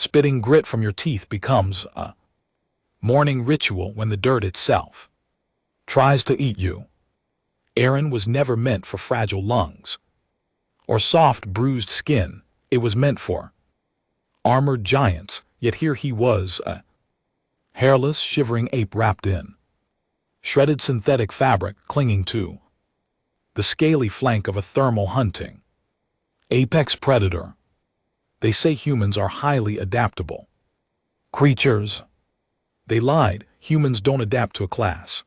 Spitting grit from your teeth becomes a morning ritual when the dirt itself tries to eat you. Aaron was never meant for fragile lungs or soft, bruised skin. It was meant for armored giants, yet here he was, a hairless, shivering ape wrapped in shredded synthetic fabric clinging to the scaly flank of a thermal hunting apex predator. They say humans are highly adaptable creatures. They lied. Humans don't adapt to a class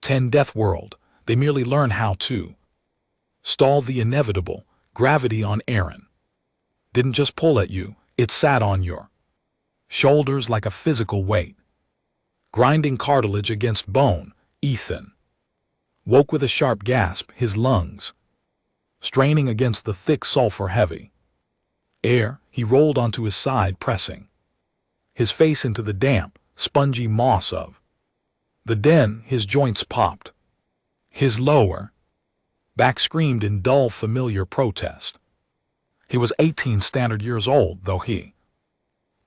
10 Deathworld. They merely learn how to stall the inevitable. Gravity on Aaron didn't just pull at you, it sat on your shoulders like a physical weight, grinding cartilage against bone. Ethan woke with a sharp gasp, his lungs straining against the thick sulfur-heavy air. He rolled onto his side, pressing his face into the damp, spongy moss of the den. His joints popped. His lower back screamed in dull, familiar protest. He was 18 standard years old, though he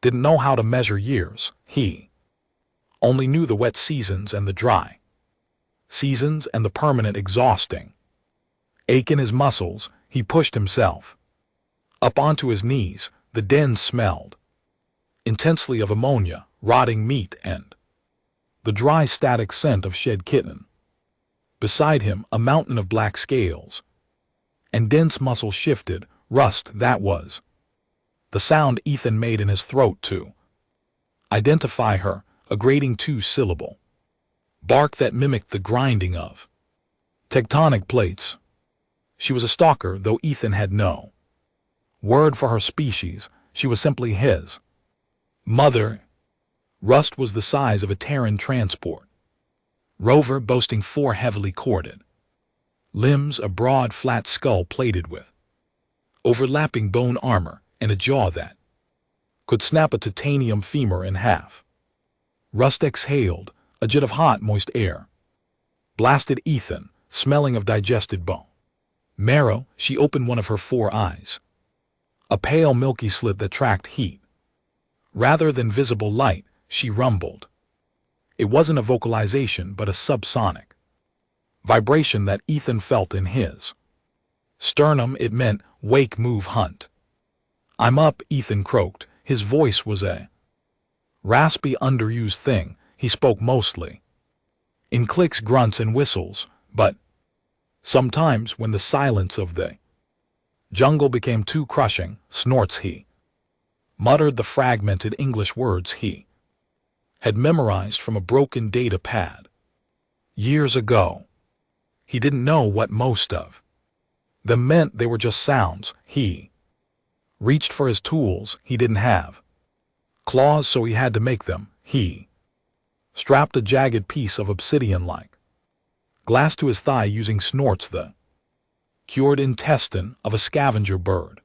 didn't know how to measure years. He only knew the wet seasons and the dry seasons and the permanent exhausting ache in his muscles. He pushed himself up onto his knees. The den smelled intensely of ammonia, rotting meat, and the dry, static scent of shed kitten. Beside him, a mountain of black scales and dense muscle shifted. Rust, that was the sound Ethan made in his throat to identify her, a grating two-syllable bark that mimicked the grinding of tectonic plates. She was a stalker, though Ethan had no word for her species. She was simply his mother. Rust was the size of a Terran transport rover, boasting 4 heavily corded limbs, a broad, flat skull plated with overlapping bone armor, and a jaw that could snap a titanium femur in half. Rust exhaled. A jet of hot, moist air blasted Ethan, smelling of digested bone marrow. She opened one of her 4 eyes, a pale, milky slit that tracked heat rather than visible light. She rumbled. It wasn't a vocalization, but a subsonic vibration that Ethan felt in his sternum. It meant, wake, move, hunt. I'm up, Ethan croaked. His voice was a raspy, underused thing. He spoke mostly in clicks, grunts, and whistles, but sometimes, when the silence of the jungle became too crushing, snorts. He muttered the fragmented English words he had memorized from a broken data pad years ago. He didn't know what most of them meant. They were just sounds. He reached for his tools. He didn't have claws, so he had to make them. He strapped a jagged piece of obsidian-like glass to his thigh using snorts, the cured intestine of a scavenger bird.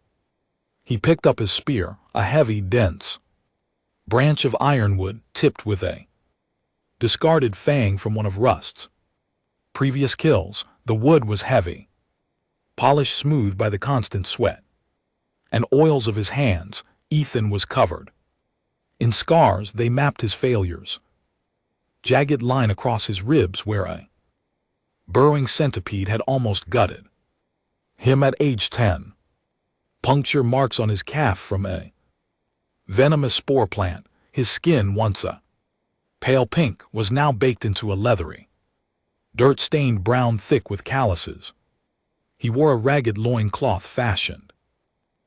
He picked up his spear, a heavy, dense branch of ironwood tipped with a discarded fang from one of Rust's previous kills. The wood was heavy, polished smooth by the constant sweat and oils of his hands. Ethan was covered in scars. They mapped his failures. Jagged line across his ribs where a burrowing centipede had almost gutted him at age 10. Puncture marks on his calf from a venomous spore plant. His skin, once a pale pink, was now baked into a leathery, dirt-stained brown, thick with calluses. He wore a ragged loincloth fashioned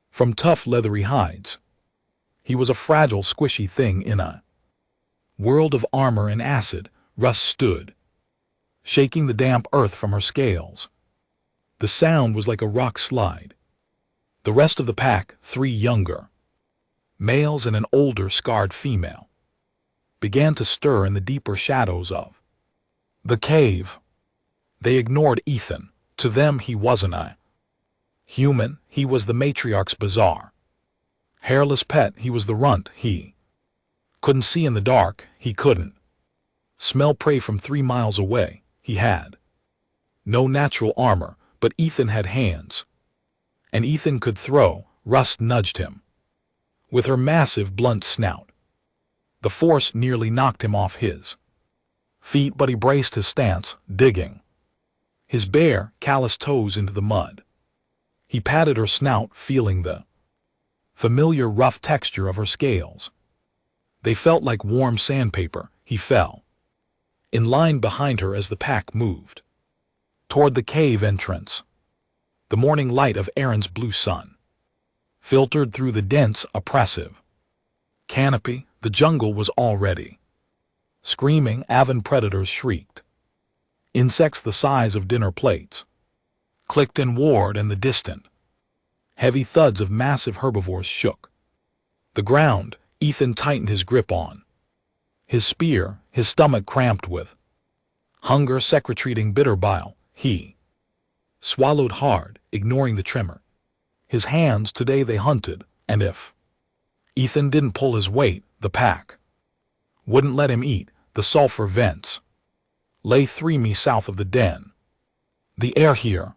from tough, leathery hides. He was a fragile, squishy thing in a world of armor and acid. Rust stood, shaking the damp earth from her scales. The sound was like a rock slide. The rest of the pack, 3 younger males and an older, scarred female, began to stir in the deeper shadows of the cave. They ignored Ethan. To them, he wasn't a human. He was the matriarch's bizarre, hairless pet. He was the runt. He couldn't see in the dark. He couldn't smell prey from 3 miles away. He had no natural armor, but Ethan had hands, and Ethan could throw. Rust nudged him with her massive blunt snout. The force nearly knocked him off his feet, but he braced his stance, digging his bare, calloused toes into the mud. He patted her snout, feeling the familiar rough texture of her scales. They felt like warm sandpaper. He fell in line behind her as the pack moved toward the cave entrance. The morning light of Aaron's blue sun filtered through the dense, oppressive canopy. The jungle was already screaming. Aven predators shrieked. Insects the size of dinner plates clicked and roared, and the distant, heavy thuds of massive herbivores shook the ground. Ethan tightened his grip on his spear, his stomach cramped with hunger secreting bitter bile. He swallowed hard, ignoring the tremor. His hands, today they hunted, and if Ethan didn't pull his weight, the pack wouldn't let him eat. The sulfur vents lay 3 mi south of the den. The air here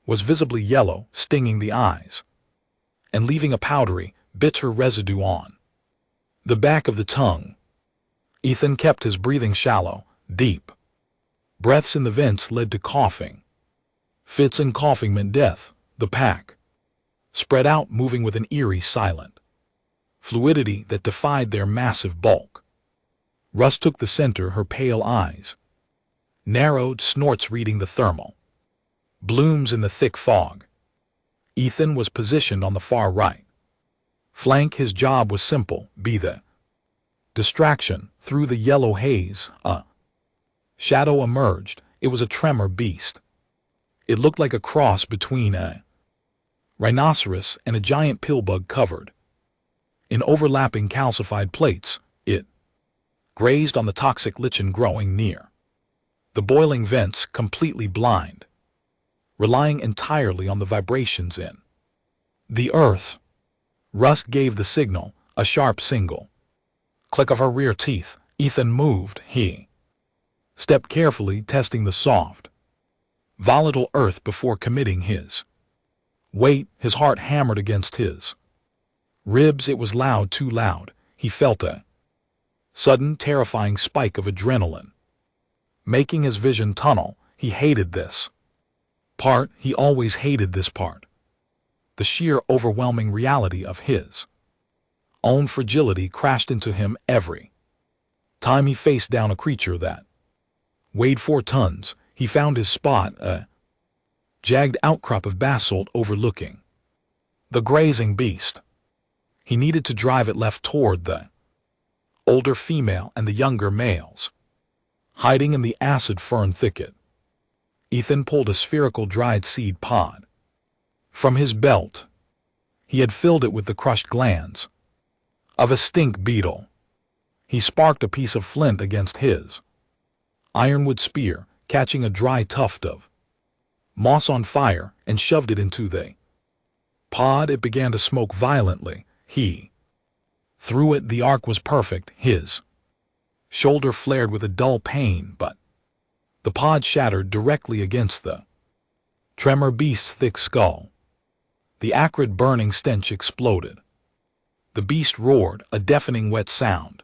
was visibly yellow, stinging the eyes, and leaving a powdery, bitter residue on the back of the tongue. Ethan kept his breathing shallow, deep. Breaths in the vents led to coughing fits, and coughing meant death. The pack spread out, moving with an eerie, silent fluidity that defied their massive bulk. Russ took the center, her pale eyes narrowed, snorts reading the thermal blooms in the thick fog. Ethan was positioned on the far right flank. His job was simple: be the distraction. Through the yellow haze, a shadow emerged. It was a tremor beast. It looked like a cross between a rhinoceros and a giant pillbug covered in overlapping calcified plates. It grazed on the toxic lichen growing near the boiling vents, completely blind, relying entirely on the vibrations in the earth. Russ gave the signal, a sharp single click of her rear teeth. Ethan moved. He stepped carefully, testing the soft, volatile earth before committing his weight. His heart hammered against his ribs. It was loud, too loud. He felt a sudden, terrifying spike of adrenaline, making his vision tunnel. He hated this part. He always hated this part. The sheer, overwhelming reality of his own fragility crashed into him every time he faced down a creature that weighed 4 tons. He found his spot, a jagged outcrop of basalt overlooking the grazing beast. He needed to drive it left toward the older female and the younger males hiding in the acid fern thicket. Ethan pulled a spherical dried seed pod from his belt. He had filled it with the crushed glands of a stink beetle. He sparked a piece of flint against his ironwood spear, catching a dry tuft of moss on fire, and shoved it into the pod. It began to smoke violently. He threw it. The arc was perfect. His shoulder flared with a dull pain, but the pod shattered directly against the tremor beast's thick skull. The acrid burning stench exploded. The beast roared, a deafening wet sound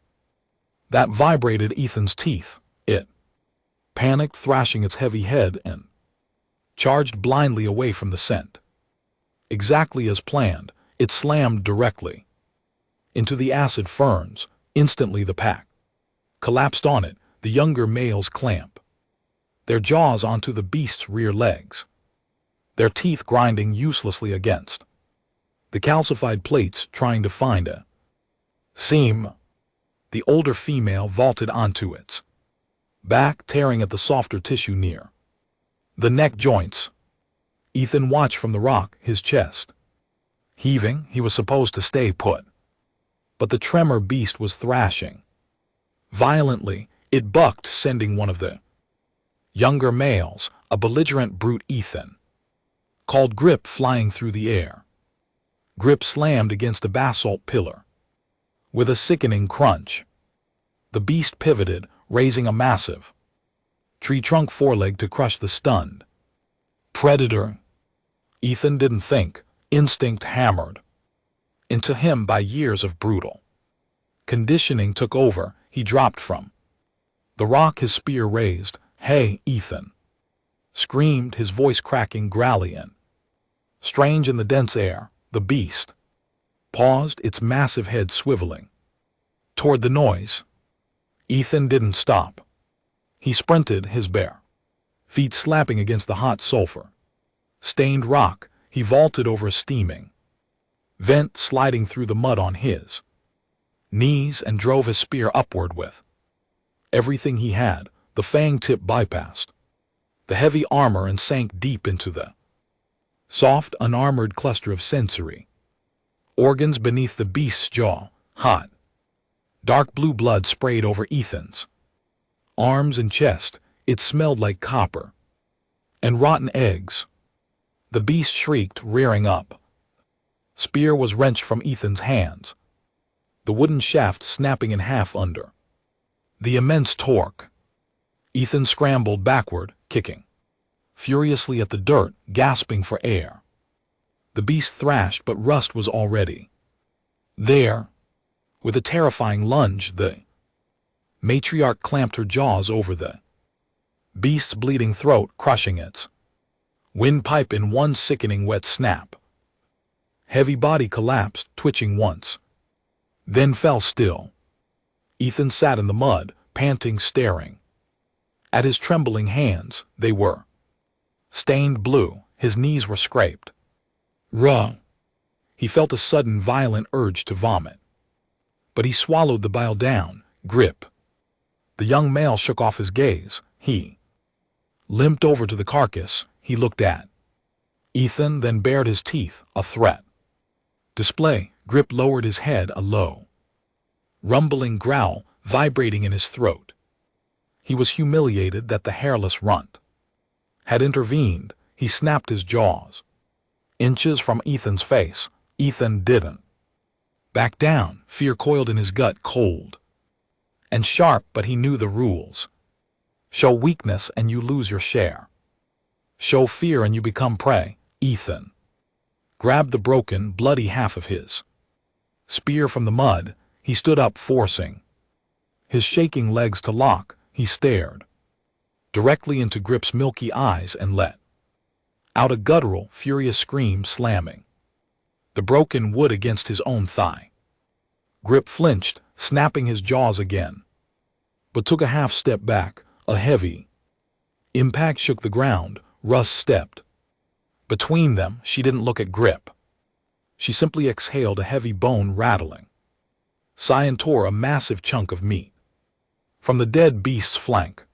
that vibrated Ethan's teeth. It panicked, thrashing its heavy head, and charged blindly away from the scent. Exactly as planned, it slammed directly into the acid ferns. Instantly the pack collapsed on it, the younger males clamp their jaws onto the beast's rear legs, their teeth grinding uselessly against the calcified plates, trying to find a seam. The older female vaulted onto its back, tearing at the softer tissue near the neck joints. Ethan watched from the rock, his chest heaving. He was supposed to stay put, but the tremor beast was thrashing violently. It bucked, sending one of the younger males, a belligerent brute Ethan called Grip, flying through the air. Grip slammed against a basalt pillar with a sickening crunch. The beast pivoted, raising a massive tree trunk foreleg to crush the stunned predator. Ethan didn't think. Instinct hammered into him by years of brutal conditioning took over. He dropped from the rock, his spear raised. "Hey, Ethan!" screamed, his voice cracking, growly and strange in the dense air. The beast paused, its massive head swiveling toward the noise. Ethan didn't stop. He sprinted, his bare feet slapping against the hot sulfur-stained rock. He vaulted over a steaming vent, sliding through the mud on his knees, and drove his spear upward with everything he had. The fang tip bypassed the heavy armor and sank deep into the soft, unarmored cluster of sensory organs beneath the beast's jaw. Hot, dark blue blood sprayed over Ethan's arms and chest. It smelled like copper and rotten eggs. The beast shrieked, rearing up. Spear was wrenched from Ethan's hands, the wooden shaft snapping in half under the immense torque. Ethan scrambled backward, kicking furiously at the dirt, gasping for air. The beast thrashed, but Rust was already there. With a terrifying lunge, the matriarch clamped her jaws over the beast's bleeding throat, crushing its windpipe in one sickening wet snap. Heavy body collapsed, twitching once, then fell still. Ethan sat in the mud, panting, staring at his trembling hands. They were stained blue, his knees were scraped raw. He felt a sudden violent urge to vomit, but he swallowed the bile down. Grip. The young male shook off his gaze. He limped over to the carcass. He looked at Ethan, then bared his teeth, a threat display. Grip lowered his head, a low, rumbling growl vibrating in his throat. He was humiliated that the hairless runt had intervened. He snapped his jaws inches from Ethan's face. Ethan didn't back down. Fear coiled in his gut, cold and sharp, but he knew the rules. Show weakness and you lose your share. Show fear and you become prey. Ethan grabbed the broken, bloody half of his spear from the mud. He stood up, forcing his shaking legs to lock. He stared directly into Grip's milky eyes and let out a guttural, furious scream, slamming the broken wood against his own thigh. Grip flinched, snapping his jaws again, but took a half step back. A heavy impact shook the ground. Rust stepped between them. She didn't look at Grip. She simply exhaled, a heavy bone rattling sigh, and tore a massive chunk of meat from the dead beast's flank.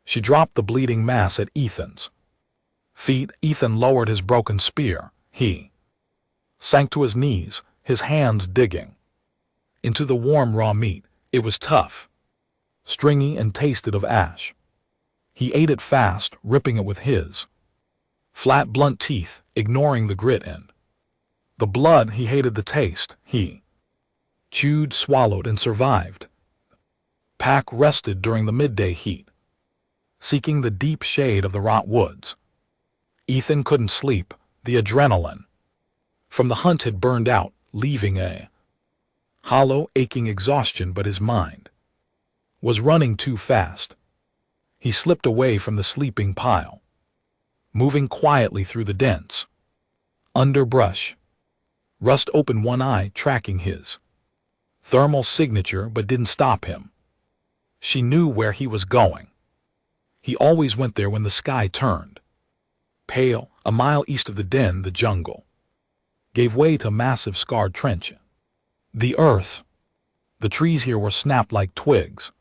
She dropped the bleeding mass at Ethan's feet. Ethan lowered his broken spear. He sank to his knees, his hands digging into the warm raw meat. It was tough, stringy, and tasted of ash. He ate it fast, ripping it with his flat, blunt teeth, ignoring the grit and the blood. He hated the taste. He chewed, swallowed, and survived. Pack rested during the midday heat, seeking the deep shade of the rot woods. Ethan couldn't sleep. The adrenaline from the hunt had burned out, leaving a hollow, aching exhaustion, but his mind was running too fast. He slipped away from the sleeping pile, moving quietly through the dense underbrush. Rust opened one eye, tracking his thermal signature, but didn't stop him. She knew where he was going. He always went there when the sky turned pale. A mile east of the den, the jungle gave way to massive, scarred trench. The earth, the trees here were snapped like twigs,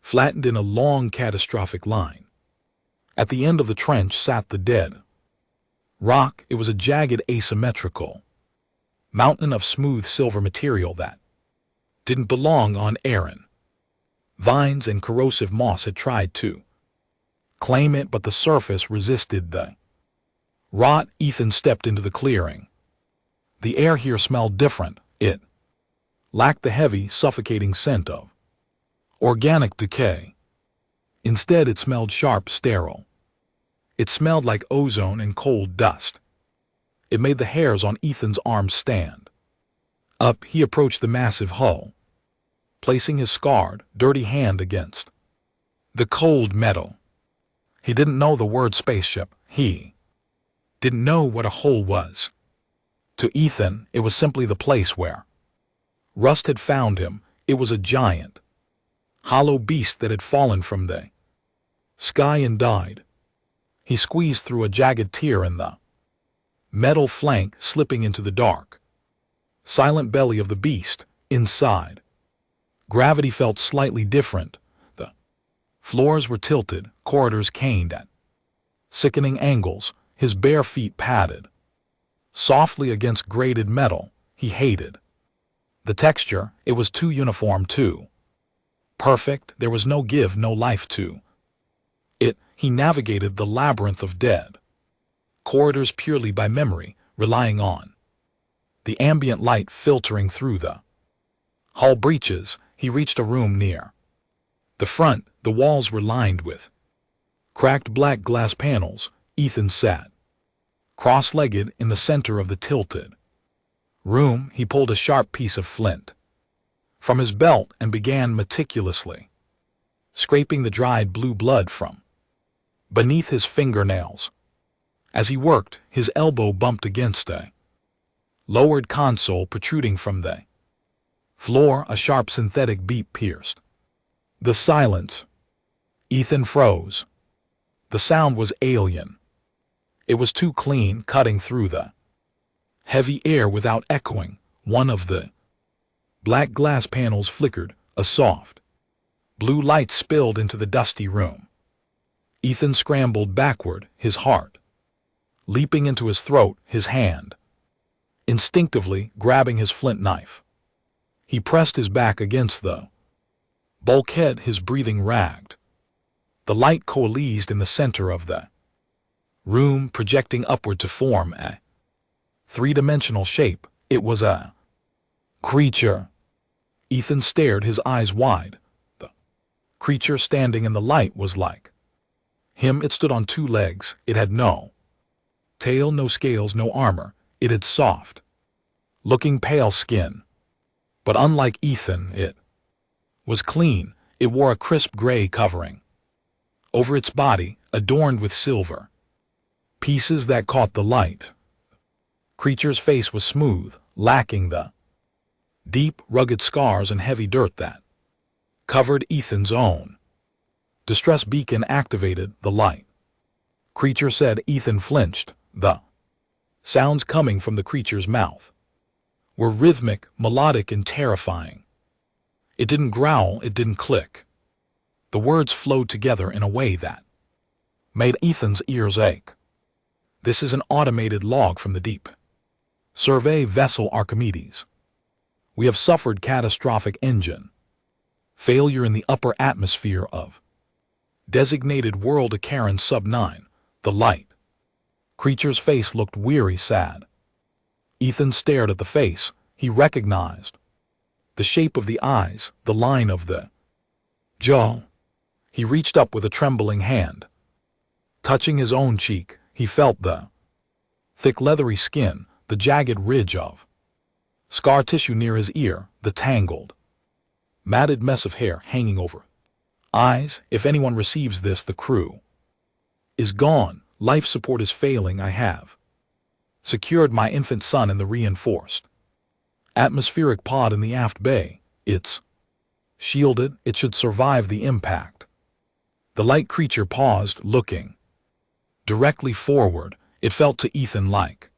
flattened in a long, catastrophic line. At the end of the trench sat the dead rock. It was a jagged, asymmetrical mountain of smooth silver material that didn't belong on Aaron. Vines and corrosive moss had tried to claim it, but the surface resisted the rot. Ethan stepped into the clearing. The air here smelled different. It lacked the heavy, suffocating scent of organic decay. Instead, it smelled sharp, sterile. It smelled like ozone and cold dust. It made the hairs on Ethan's arms stand Up, he approached the massive hull, placing his scarred, dirty hand against the cold metal. He didn't know the word spaceship. He didn't know what a hull was. To Ethan, it was simply the place where Rust had found him. It was a giant, hollow beast that had fallen from the sky and died. He squeezed through a jagged tear in the metal flank, slipping into the dark, silent belly of the beast. Inside, gravity felt slightly different. The floors were tilted, corridors caned at sickening angles. His bare feet padded softly against grated metal. He hated the texture. It was too uniform, too perfect. There was no give, no life to it. He navigated the labyrinth of dead corridors purely by memory, relying on the ambient light filtering through the hull breaches. He reached a room near the front. The walls were lined with cracked black glass panels. Ethan sat cross-legged in the center of the tilted room. He pulled a sharp piece of flint from his belt and began meticulously scraping the dried blue blood from beneath his fingernails. As he worked, his elbow bumped against a lowered console protruding from the floor. A sharp synthetic beep pierced the silence. Ethan froze. The sound was alien. It was too clean, cutting through the heavy air without echoing. One of the black glass panels flickered. A soft blue light spilled into the dusty room. Ethan scrambled backward, his heart leaping into his throat, his hand instinctively grabbing his flint knife. He pressed his back against the bulkhead, his breathing ragged. The light coalesced in the center of the room, projecting upward to form a three-dimensional shape. It was a creature. Ethan stared, his eyes wide. The creature standing in the light was like him. It stood on two legs. It had no tail, no scales, no armor. It had soft looking pale skin. But unlike Ethan, it was clean. It wore a crisp gray covering over its body, adorned with silver pieces that caught the light. Creature's face was smooth, lacking the deep, rugged scars and heavy dirt that covered Ethan's own. Distress beacon activated. The light creature said. Ethan flinched. The sounds coming from the creature's mouth were rhythmic, melodic, and terrifying. It didn't growl, it didn't click. The words flowed together in a way that made Ethan's ears ache. This is an automated log from the deep. Survey vessel Archimedes. We have suffered catastrophic engine failure in the upper atmosphere of designated world Acaran Sub-9. The light creature's face looked weary, sad. Ethan stared at the face. He recognized the shape of the eyes, the line of the jaw. He reached up with a trembling hand. Touching his own cheek, he felt the thick leathery skin, the jagged ridge of scar tissue near his ear, the tangled, matted mess of hair hanging over eyes. If anyone receives this, the crew is gone. Life support is failing. I have secured my infant son in the reinforced atmospheric pod in the aft bay. It's shielded. It should survive the impact. The light creature paused, looking directly forward. It felt to Ethan like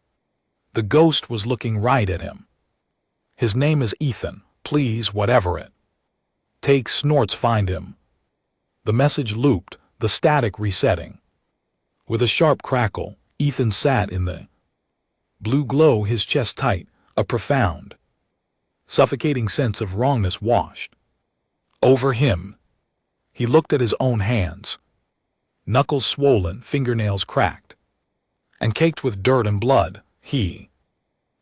the ghost was looking right at him. His name is Ethan. Please, whatever it takes, snorts, find him. The message looped, the static resetting. With a sharp crackle, Ethan sat in the blue glow, his chest tight. A profound, suffocating sense of wrongness washed over him. He looked at his own hands, knuckles swollen, fingernails cracked and caked with dirt and blood. He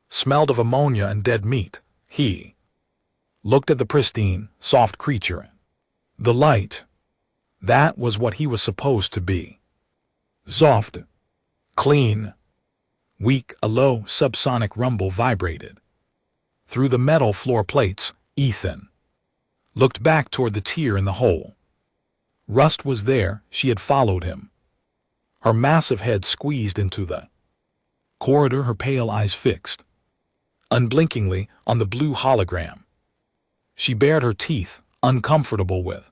smelled of ammonia and dead meat. He looked at the pristine, soft creature. The light. That was what he was supposed to be. Soft, clean, weak. A low, subsonic rumble vibrated Through the metal floor plates, Ethan looked back toward the tear in the hole. Rust was there, she had followed him. Her massive head squeezed into the corridor, her pale eyes fixed unblinkingly on the blue hologram. She bared her teeth, uncomfortable with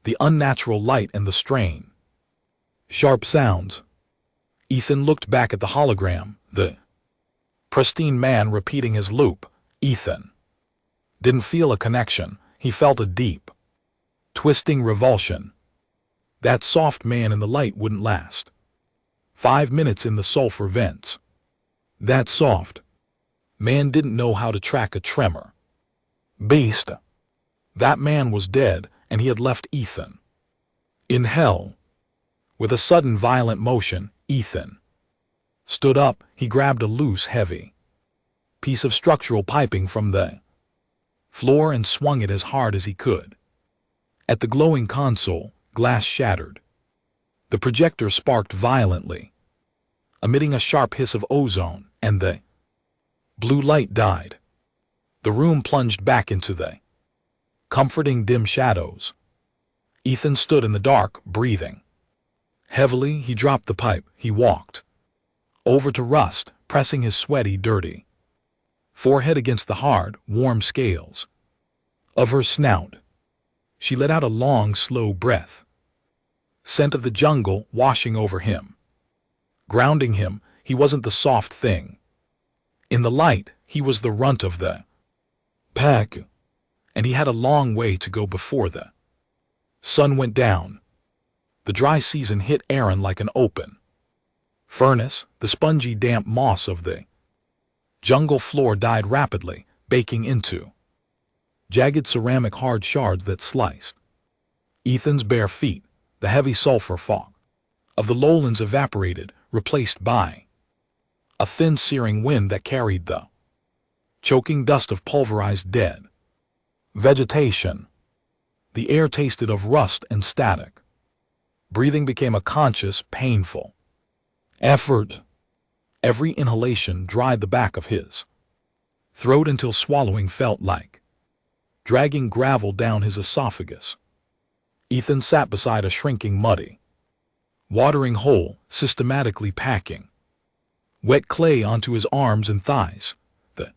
the unnatural light and the strain. Sharp sounds. Ethan looked back at the hologram, the pristine man repeating his loop. Ethan didn't feel a connection, he felt a deep, twisting revulsion. That soft man in the light wouldn't last 5 minutes in the sulfur vents. That soft man didn't know how to track a tremor. Beast. That man was dead, and he had left Ethan in hell. With a sudden violent motion, Ethan stood up. He grabbed a loose, heavy piece of structural piping from the floor and swung it as hard as he could. At the glowing console, glass shattered. The projector sparked violently, emitting a sharp hiss of ozone, and the blue light died. The room plunged back into the comforting dim shadows. Ethan stood in the dark, breathing heavily. He dropped the pipe. He walked over to Rust, pressing his sweaty, dirty forehead against the hard, warm scales of her snout. She let out a long, slow breath. Scent of the jungle washing over him, grounding him. He wasn't the soft thing in the light, he was the runt of the pack, and he had a long way to go before the sun went down. The dry season hit Aaron like an open furnace. The spongy, damp moss of the jungle floor died rapidly, baking into jagged ceramic hard shards that sliced Ethan's bare feet. The heavy sulfur fog of the lowlands evaporated, replaced by a thin, searing wind that carried the choking dust of pulverized dead vegetation. The air tasted of rust and static. Breathing became a conscious, painful effort. Every inhalation dried the back of his throat until swallowing felt like dragging gravel down his esophagus. Ethan sat beside a shrinking, muddy watering hole, systematically packing wet clay onto his arms and thighs. The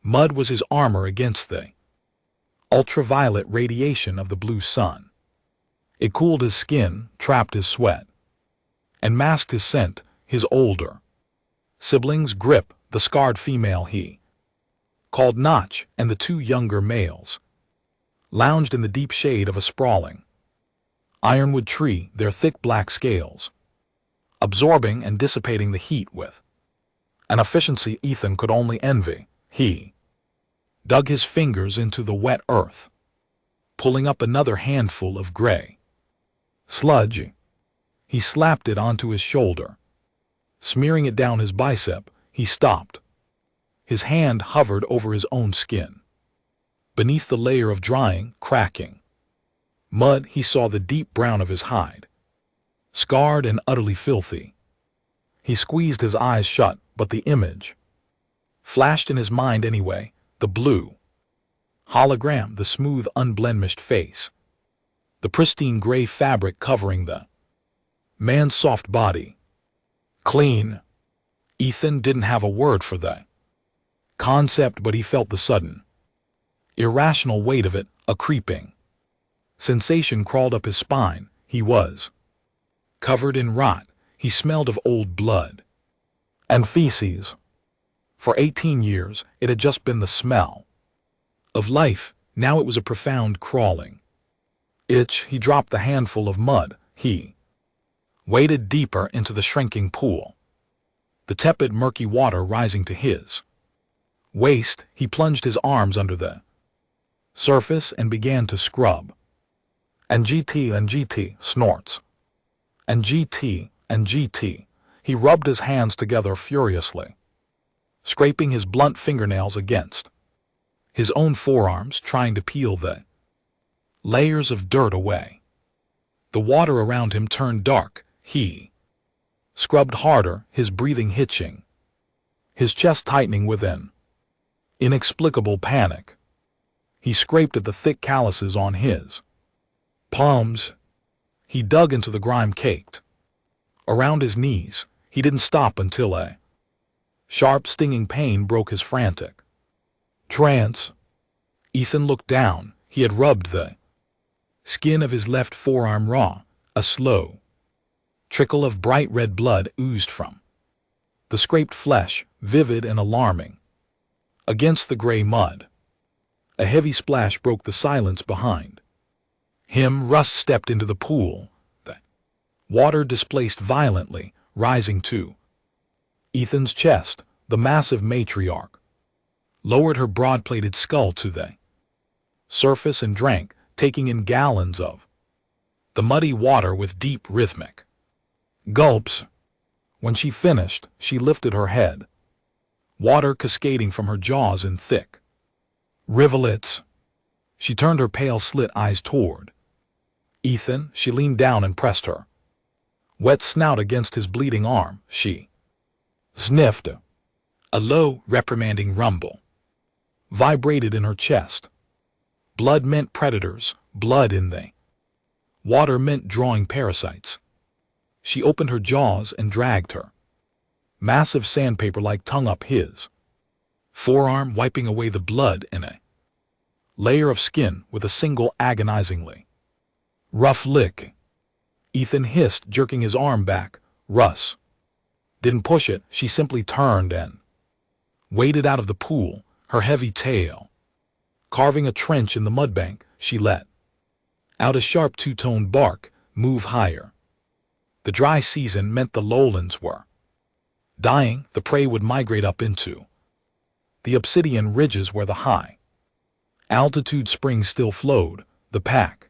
mud was his armor against the ultraviolet radiation of the blue sun. It cooled his skin, trapped his sweat, and masked his scent. His older siblings, Grip, the scarred female he called Notch, and the 2 younger males, lounged in the deep shade of a sprawling ironwood tree, their thick black scales absorbing and dissipating the heat with an efficiency Ethan could only envy. He dug his fingers into the wet earth, pulling up another handful of gray sludge. He slapped it onto his shoulder, smearing it down his bicep. He stopped. His hand hovered over his own skin. Beneath the layer of drying, cracking mud, he saw the deep brown of his hide, scarred and utterly filthy. He squeezed his eyes shut, but the image flashed in his mind anyway. The blue hologram, the smooth, unblemished face, the pristine gray fabric covering the man's soft body. Clean. Ethan didn't have a word for that concept, but he felt the sudden, irrational weight of it. A creeping sensation crawled up his spine. He was covered in rot. He smelled of old blood and feces. For 18 years, it had just been the smell of life. Now it was a profound, crawling itch. He dropped the handful of mud. He waded deeper into the shrinking pool, the tepid, murky water rising to his waist. He plunged his arms under the surface and began to scrub. And GT, snorts. And GT. He rubbed his hands together furiously, scraping his blunt fingernails against his own forearms, trying to peel the layers of dirt away. The water around him turned dark. He scrubbed harder, his breathing hitching, his chest tightening within Inexplicable panic. He scraped at the thick calluses on his palms. He dug into the grime caked around his knees. He didn't stop until a sharp, stinging pain broke his frantic trance. Ethan looked down. He had rubbed the skin of his left forearm raw. A slow trickle of bright red blood oozed from the scraped flesh, vivid and alarming against the gray mud. A heavy splash broke the silence behind him. Russ stepped into the pool. The water displaced violently, rising to Ethan's chest. The massive matriarch lowered her broad-plated skull to the surface and drank, taking in gallons of the muddy water with deep, rhythmic gulps. When she finished, she lifted her head, water cascading from her jaws in thick rivulets. She turned her pale slit eyes toward Ethan. She leaned down and pressed her wet snout against his bleeding arm. She sniffed. A low, reprimanding rumble vibrated in her chest. Blood meant predators. Blood in the water meant drawing parasites. She opened her jaws and dragged her massive sandpaper-like tongue up his forearm, wiping away the blood in a layer of skin with a single agonizingly rough lick. Ethan hissed, jerking his arm back. Russ didn't push it. She simply turned and waded out of the pool, her heavy tail carving a trench in the mudbank. She let out a sharp two-toned bark. Move higher. The dry season meant the lowlands were dying. The prey would migrate up into the obsidian ridges where the high altitude springs still flowed. The pack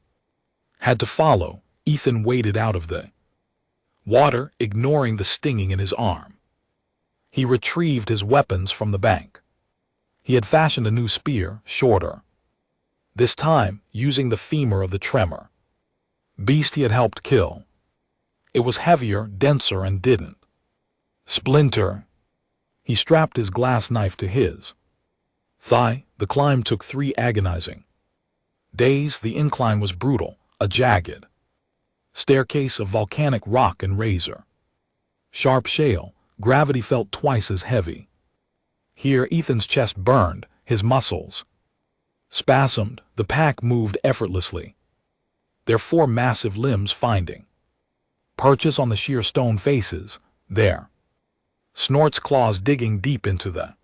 had to follow. Ethan waded out of the water, ignoring the stinging in his arm. He retrieved his weapons from the bank. He had fashioned a new spear, shorter, this time using the femur of the tremor beast he had helped kill. It was heavier, denser, and didn't splinter. He strapped his glass knife to his thigh. The climb took 3 agonizing days. The incline was brutal, a jagged staircase of volcanic rock and razor sharp shale. Gravity felt twice as heavy. Here Ethan's chest burned, his muscles spasmed. The pack moved effortlessly, their 4 massive limbs finding purchase on the sheer stone faces. Their snorts, claws digging deep into the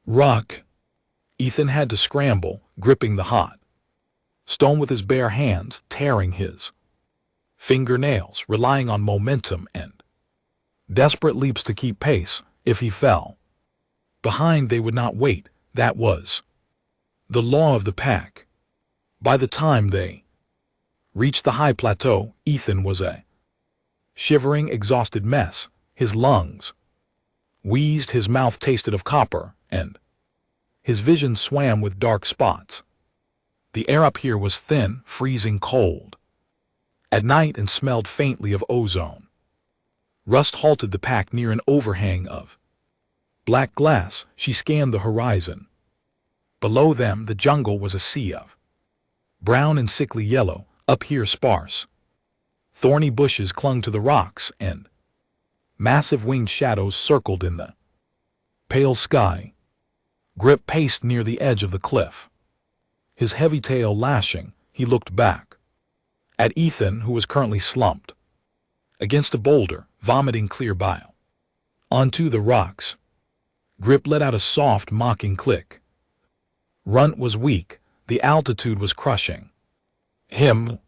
rock. Ethan had to scramble, gripping the hot stone with his bare hands, tearing his fingernails, relying on momentum and desperate leaps to keep pace. If he fell behind, they would not wait. That was the law of the pack. By the time they reached the high plateau, Ethan was a shivering, exhausted mess. His lungs wheezed, his mouth tasted of copper, and his vision swam with dark spots. The air up here was thin, freezing cold at night, and smelled faintly of ozone. Rust halted the pack near an overhang of black glass. She scanned the horizon. Below them, the jungle was a sea of brown and sickly yellow. Up here, sparse, thorny bushes clung to the rocks, and massive winged shadows circled in the pale sky. Grip paced near the edge of the cliff, his heavy tail lashing. He looked back at Ethan, who was currently slumped against a boulder, vomiting clear bile onto the rocks. Grip let out a soft, mocking click. Runt was weak. The altitude was crushing him.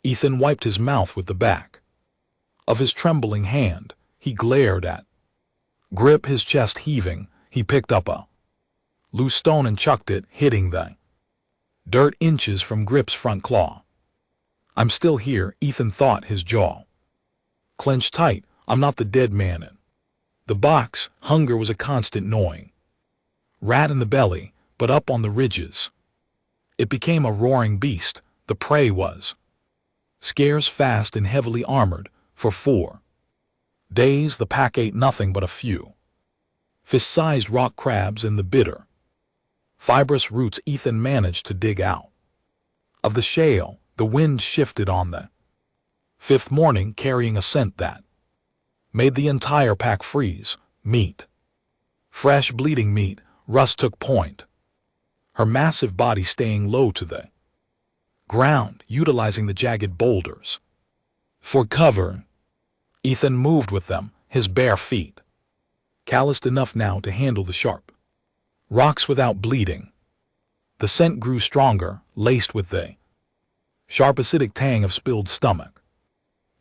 Ethan wiped his mouth with the back of his trembling hand. He glared at Grip, his chest heaving. He picked up a loose stone and chucked it, hitting the dirt inches from Grip's front claw. I'm still here, Ethan thought, his jaw clenched tight. I'm not the dead man in the box. Hunger was a constant gnawing rat in the belly, but up on the ridges it became a roaring beast. The prey was scarce, fast, and heavily armored. For 4 days the pack ate nothing but a few fist-sized rock crabs and the bitter fibrous roots Ethan managed to dig out. Of the shale, the wind shifted on the fifth morning, carrying a scent that made the entire pack freeze. Meat. Fresh bleeding meat. Russ took point, her massive body staying low to the ground, utilizing the jagged boulders for cover. Ethan moved with them, his bare feet calloused enough now to handle the sharp rocks without bleeding. The scent grew stronger, laced with the sharp acidic tang of spilled stomach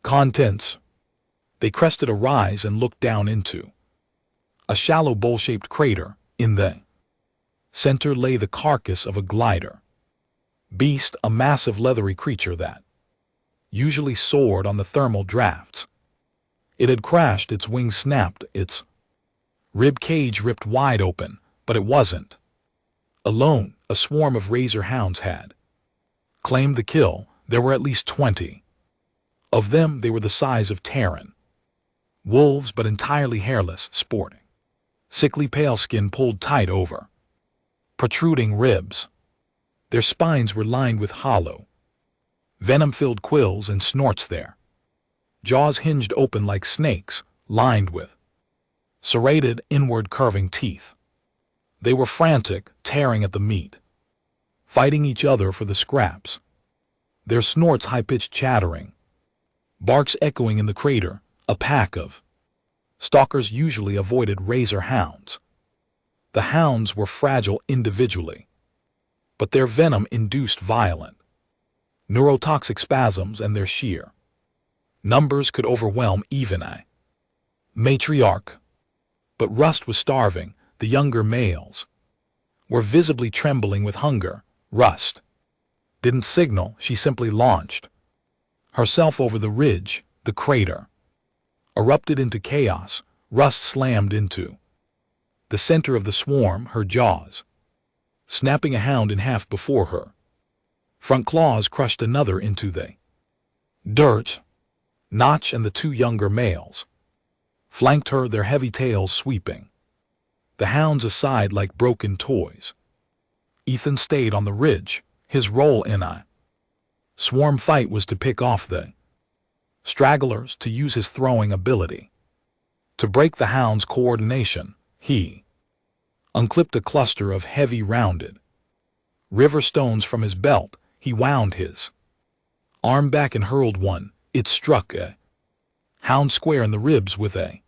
contents. They crested a rise and looked down into a shallow bowl-shaped crater. In the center lay the carcass of a glider beast, a massive leathery creature that usually soared on the thermal drafts. It had crashed, its wings snapped, its rib cage ripped wide open, but it wasn't alone. A swarm of razor hounds had claimed the kill. There were at least 20 of them. They were the size of Terran wolves, but entirely hairless, sporting sickly pale skin pulled tight over protruding ribs. Their spines were lined with hollow, venom-filled quills and snorts, their jaws hinged open like snakes, lined with serrated, inward curving teeth. They were frantic, tearing at the meat, fighting each other for the scraps, their snorts high-pitched chattering, barks echoing in the crater. A pack of stalkers usually avoided razor hounds. The hounds were fragile individually, but their venom induced violent neurotoxic spasms, and their sheer numbers could overwhelm even a matriarch. But Rust was starving. The younger males were visibly trembling with hunger. Rust didn't signal, she simply launched herself over the ridge. The crater erupted into chaos. Rust slammed into the center of the swarm, her jaws snapping a hound in half before her front claws crushed another into the dirt. Notch and the two younger males flanked her, their heavy tails sweeping the hounds aside like broken toys. Ethan stayed on the ridge. His role in a swarm fight was to pick off the stragglers, to use his throwing ability to break the hound's coordination. He unclipped a cluster of heavy rounded river stones from his belt. He wound his arm back and hurled one. It struck a hound square in the ribs with a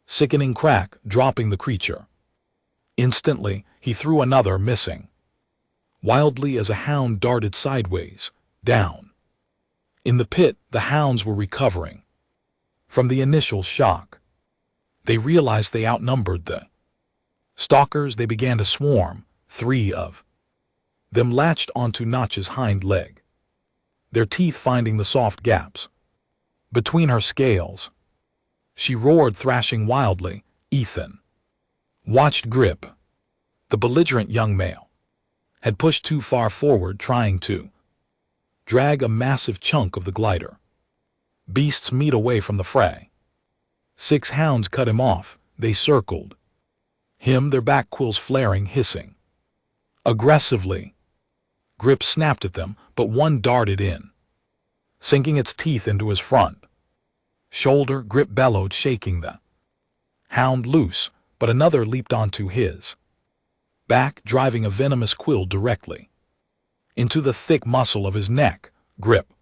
sickening crack, dropping the creature. Instantly, he threw another, missing wildly as a hound darted sideways, down. In the pit, the hounds were recovering from the initial shock. They realized they outnumbered the stalkers. They began to swarm. 3 of them latched onto Notch's hind leg, their teeth finding the soft gaps between her scales. She roared, thrashing wildly. Ethan watched. Grip, the belligerent young male, had pushed too far forward, trying to drag a massive chunk of the glider beast's meat away from the fray. 6 hounds cut him off. They circled him, their back quills flaring, hissing aggressively. Grip snapped at them, but one darted in, sinking its teeth into his front shoulder. Grip bellowed, shaking the hound loose, but another leaped onto his back, driving a venomous quill directly into the thick muscle of his neck. Grip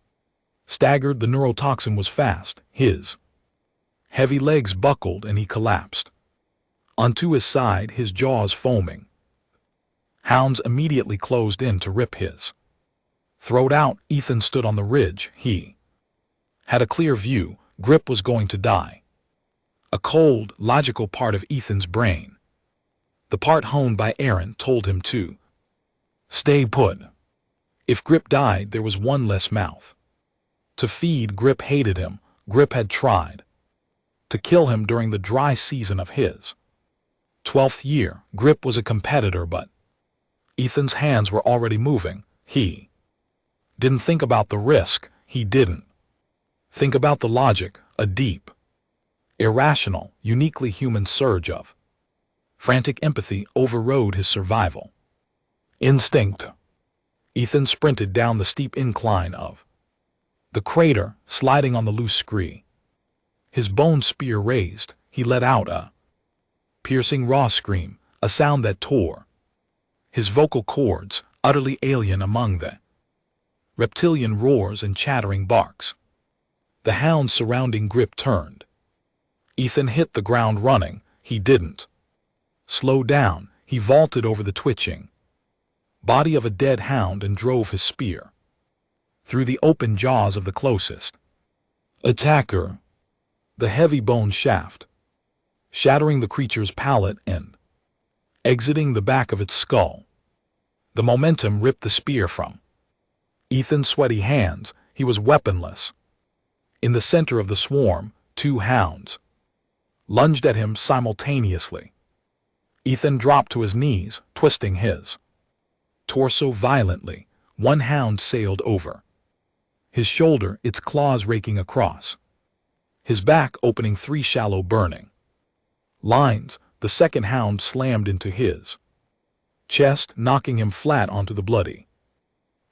staggered. The neurotoxin was fast. His heavy legs buckled and he collapsed onto his side, his jaws foaming. Hounds immediately closed in to rip his throat out. Ethan stood on the ridge. He had a clear view. Grip was going to die. A cold, logical part of Ethan's brain, the part honed by Aaron, told him to stay put. If Grip died, there was one less mouth to feed. Grip hated him. Grip had tried to kill him during the dry season of his 12th year. Grip was a competitor, but Ethan's hands were already moving. He didn't think about the risk. He didn't think about the logic. A deep, irrational, uniquely human surge of frantic empathy overrode his survival Instinct. Ethan sprinted down the steep incline of the crater, sliding on the loose scree. His bone spear raised, he let out a piercing raw scream, a sound that tore his vocal cords, utterly alien among the reptilian roars and chattering barks. The hound's surrounding grip turned. Ethan hit the ground running. He didn't slow down. He vaulted over the twitching body of a dead hound and drove his spear through the open jaws of the closest attacker. The heavy bone shaft, shattering the creature's palate and exiting the back of its skull. The momentum ripped the spear from Ethan's sweaty hands. He was weaponless. In the center of the swarm, two hounds lunged at him simultaneously. Ethan dropped to his knees, twisting his torso violently. One hound sailed over his shoulder, its claws raking across his back, opening 3 shallow burning lines. The second hound slammed into his chest, knocking him flat onto the bloody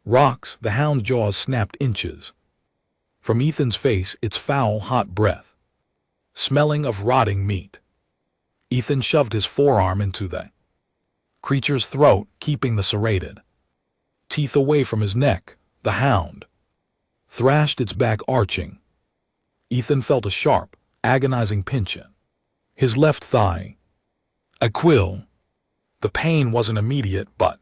rocks. The hound's jaws snapped inches from Ethan's face, its foul, hot breath smelling of rotting meat. Ethan shoved his forearm into the creature's throat, keeping the serrated teeth away from his neck. The hound thrashed, its back arching. Ethan felt a sharp, agonizing pinch in his left thigh. A quill. The pain wasn't immediate, but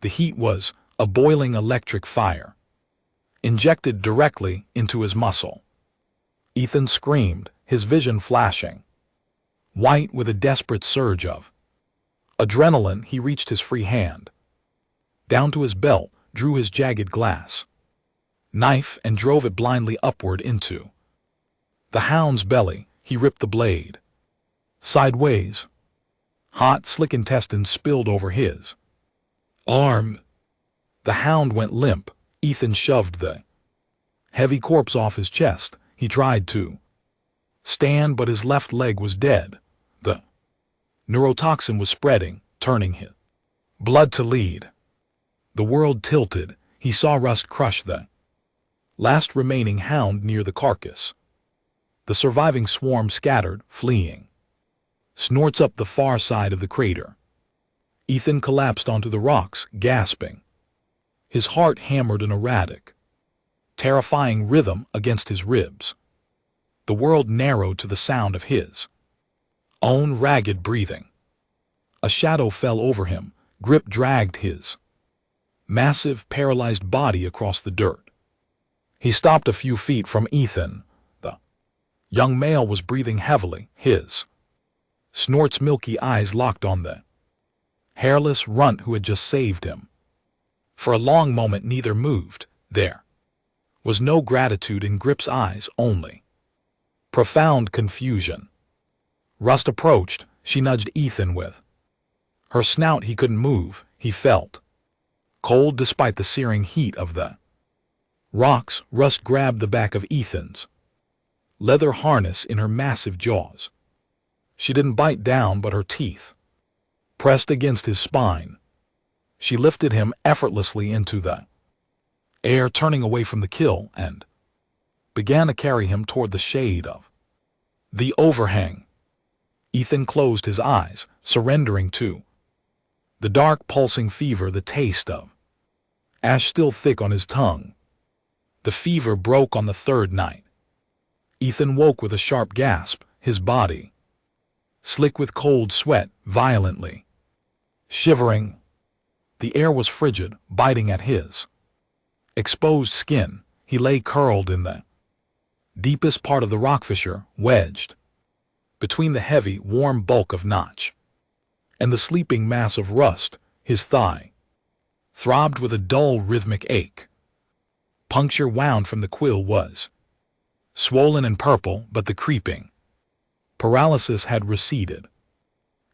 the heat was a boiling electric fire, injected directly into his muscle. Ethan screamed, his vision flashing white with a desperate surge of adrenaline. He reached his free hand down to his belt, drew his jagged glass knife, and drove it blindly upward into the hound's belly. He ripped the blade sideways. Hot, slick intestines spilled over his arm. The hound went limp. Ethan shoved the heavy corpse off his chest. He tried to stand, but his left leg was dead. The neurotoxin was spreading, turning his blood to lead. The world tilted. He saw rust crush the last remaining hound near the carcass. The surviving swarm scattered, fleeing snorts up the far side of the crater. Ethan collapsed onto the rocks, gasping. His heart hammered an erratic, terrifying rhythm against his ribs. The world narrowed to the sound of his own ragged breathing. A shadow fell over him. Grip dragged his massive, paralyzed body across the dirt. He stopped a few feet from Ethan. The young male was breathing heavily, his snort's milky eyes locked on the hairless runt who had just saved him. For a long moment neither moved. There was no gratitude in Grip's eyes, only profound confusion. Rust approached. She nudged Ethan with her snout. He couldn't move. He felt cold despite the searing heat of the rocks. Rust grabbed the back of Ethan's leather harness in her massive jaws. She didn't bite down, but her teeth pressed against his spine. She lifted him effortlessly into the air, turning away from the kill, and began to carry him toward the shade of the overhang. Ethan closed his eyes, surrendering to the dark, pulsing fever, the taste of ash still thick on his tongue. The fever broke on the third night. Ethan woke with a sharp gasp, his body slick with cold sweat, violently shivering. The air was frigid, biting at his exposed skin. He lay curled in the deepest part of the rock fissure, wedged between the heavy, warm bulk of Notch and the sleeping mass of Rust. His thigh throbbed with a dull, rhythmic ache. Puncture wound from the quill was swollen and purple, but the creeping paralysis had receded.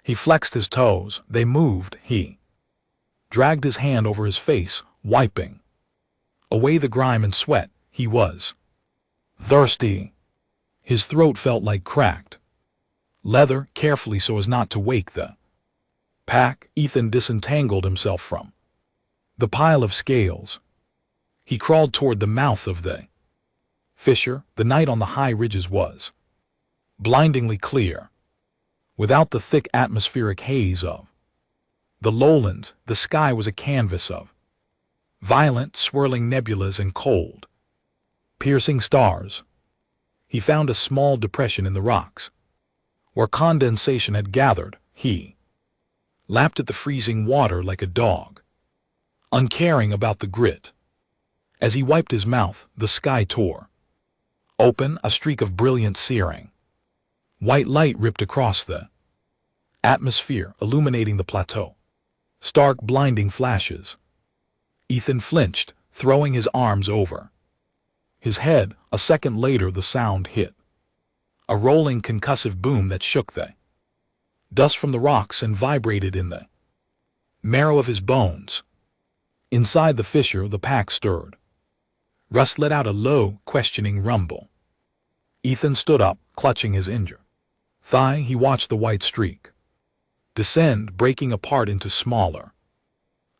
He flexed his toes. They moved. He dragged his hand over his face, wiping away the grime and sweat. He was thirsty. His throat felt like cracked leather, carefully so as not to wake the pack. Ethan disentangled himself from The pile of scales. He crawled toward the mouth of the fissure. The night on the high ridges was blindingly clear, without the thick atmospheric haze of the lowlands. The sky was a canvas of violent, swirling nebulas and cold, piercing stars. He found a small depression in the rocks, where condensation had gathered. He lapped at the freezing water like a dog, uncaring about the grit. As he wiped his mouth, the sky tore open, a streak of brilliant searing white light ripped across the atmosphere, illuminating the plateau. Stark, blinding flashes. Ethan flinched, throwing his arms over his head. A second later, the sound hit, a rolling, concussive boom that shook the dust from the rocks and vibrated in the marrow of his bones. Inside the fissure, the pack stirred. Russ let out a low, questioning rumble. Ethan stood up, clutching his injured thigh. He watched the white streak descend, breaking apart into smaller,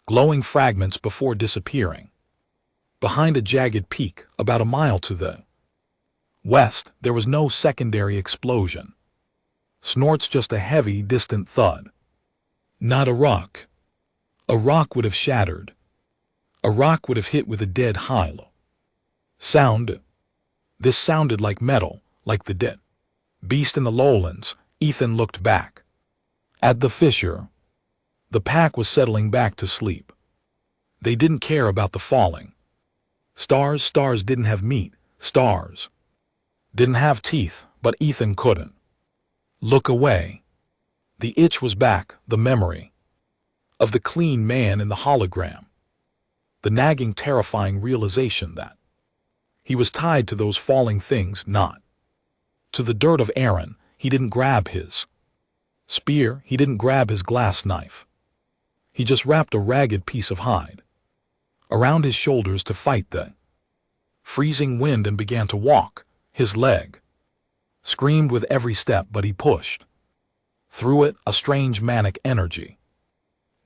glowing fragments before disappearing behind a jagged peak about a mile to the west. There was no secondary explosion. Snorts, just a heavy, distant thud. Not a rock. A rock would have shattered. A rock would have hit with a dead hollow sound. This sounded like metal, like the dead beast in the lowlands. Ethan looked back at the fissure. The pack was settling back to sleep. They didn't care about the falling stars. Stars didn't have meat. Stars didn't have teeth, but Ethan couldn't look away. The itch was back, the memory of the clean man in the hologram. The nagging, terrifying realization that he was tied to those falling things, not to the dirt of Aaron. He didn't grab his spear, he didn't grab his glass knife. He just wrapped a ragged piece of hide around his shoulders to fight the freezing wind and began to walk. His leg screamed with every step, but he pushed through it, a strange manic energy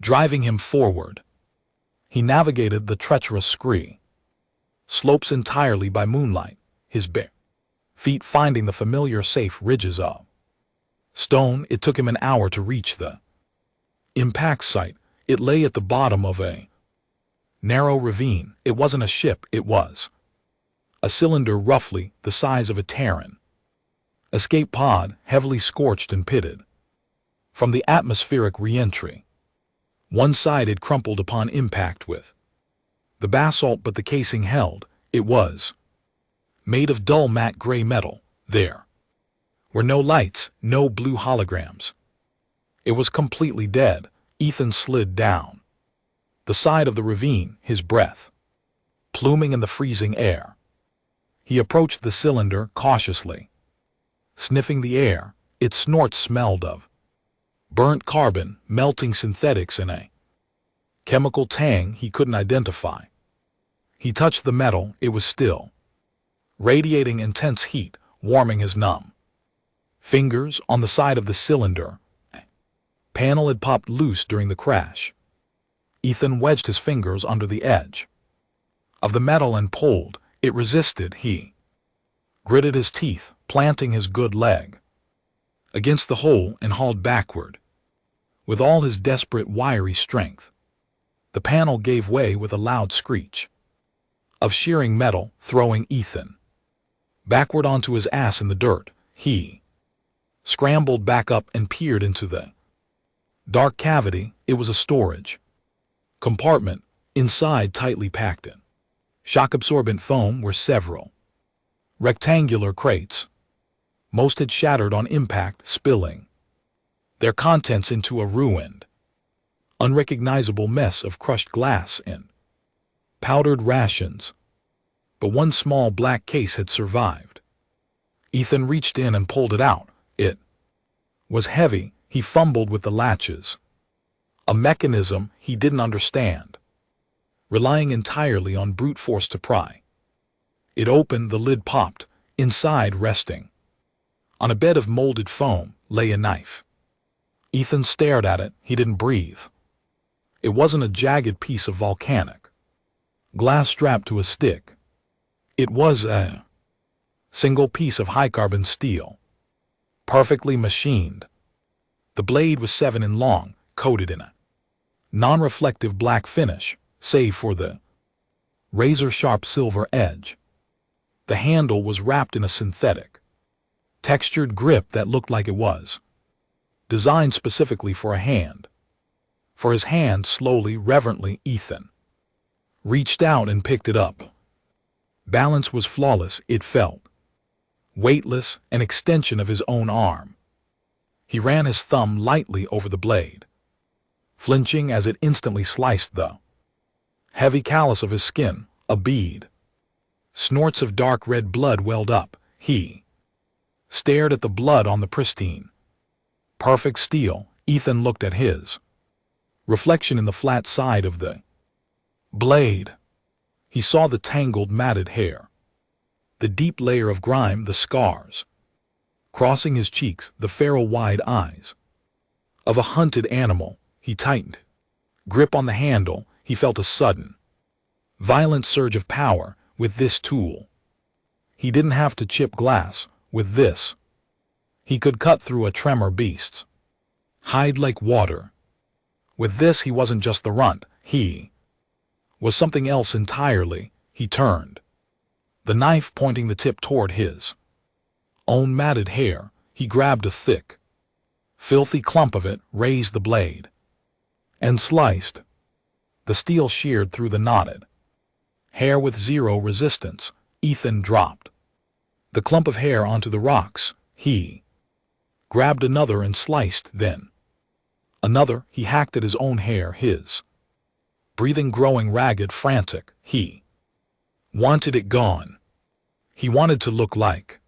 driving him forward. He navigated the treacherous scree slopes entirely by moonlight, his bare feet finding the familiar safe ridges of stone. It took him an hour to reach the impact site. It lay at the bottom of a narrow ravine. It wasn't a ship, it was a cylinder roughly the size of a Terran escape pod, heavily scorched and pitted from the atmospheric re-entry. One side had crumpled upon impact with the basalt, but the casing held. It was made of dull matte gray metal. There were no lights, no blue holograms. It was completely dead. Ethan slid down the side of the ravine, his breath pluming in the freezing air. He approached the cylinder cautiously, sniffing the air. Its snorts smelled of burnt carbon, melting synthetics, and a chemical tang he couldn't identify. He touched the metal. It was still radiating intense heat, warming his numb fingers. On the side of the cylinder, a panel had popped loose during the crash. Ethan wedged his fingers under the edge of the metal and pulled. It resisted. He gritted his teeth, planting his good leg against the hole, and hauled backward with all his desperate, wiry strength. The panel gave way with a loud screech of shearing metal, throwing Ethan backward onto his ass in the dirt. He scrambled back up and peered into the dark cavity. It was a storage compartment, inside tightly packed in shock-absorbent foam were several rectangular crates. Most had shattered on impact, spilling their contents into a ruined, unrecognizable mess of crushed glass and powdered rations. But one small black case had survived. Ethan reached in and pulled it out. It was heavy. He fumbled with the latches. A mechanism he didn't understand, relying entirely on brute force to pry. It opened, the lid popped. Inside, resting on a bed of molded foam, lay a knife. Ethan stared at it. He didn't breathe. It wasn't a jagged piece of volcanic glass strapped to a stick. It was a single piece of high-carbon steel, perfectly machined. The blade was 7 in long, coated in a non-reflective black finish, save for the razor-sharp silver edge. The handle was wrapped in a synthetic, textured grip that looked like it was designed specifically for a hand. For his hand, slowly, reverently, Ethan reached out and picked it up. Balance was flawless, it felt weightless, an extension of his own arm. He ran his thumb lightly over the blade, flinching as it instantly sliced the heavy callus of his skin, a bead. Snorts of dark red blood welled up. He stared at the blood on the pristine, perfect steel. Ethan looked at his reflection in the flat side of the blade. He saw the tangled, matted hair, the deep layer of grime, the scars crossing his cheeks, the feral-wide eyes of a hunted animal. He tightened grip on the handle. He felt a sudden, violent surge of power. With this tool, he didn't have to chip glass. With this, he could cut through a tremor beast's hide like water. With this, he wasn't just the runt. He was something else entirely. He turned, the knife pointing the tip toward his own matted hair. He grabbed a thick, filthy clump of it, raised the blade, and sliced. The steel sheared through the knotted hair with zero resistance. Ethan dropped the clump of hair onto the rocks. He grabbed another and sliced, then another. He hacked at his own hair, his breathing growing ragged, frantic. He wanted it gone. He wanted to look like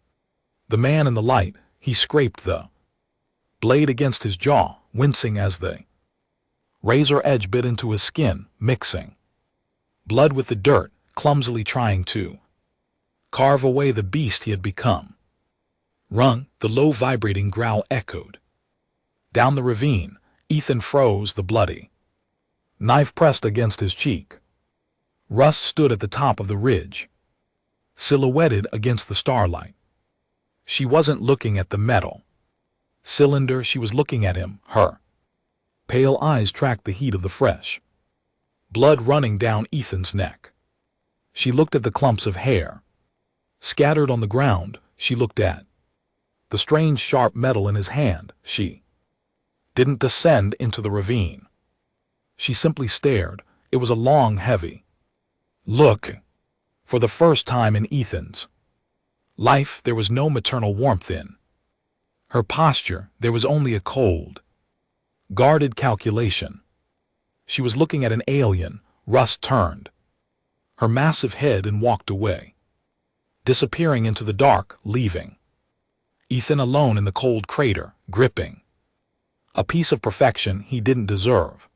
the man in the light. He scraped the blade against his jaw, wincing as the razor edge bit into his skin, mixing blood with the dirt, clumsily trying to carve away the beast he had become. Rung, the low vibrating growl echoed down the ravine. Ethan froze, the bloody knife pressed against his cheek. Russ stood at the top of the ridge, silhouetted against the starlight. She wasn't looking at the metal cylinder, she was looking at him. Her pale eyes tracked the heat of the fresh blood running down Ethan's neck. She looked at the clumps of hair scattered on the ground. She looked at the strange sharp metal in his hand. She didn't descend into the ravine. She simply stared. It was a long, heavy look. For the first time in Ethan's life, there was no maternal warmth in her posture. There was only a cold, guarded calculation. She was looking at an alien. Russ turned her massive head and walked away, disappearing into the dark, leaving Ethan alone in the cold crater, gripping a piece of perfection he didn't deserve,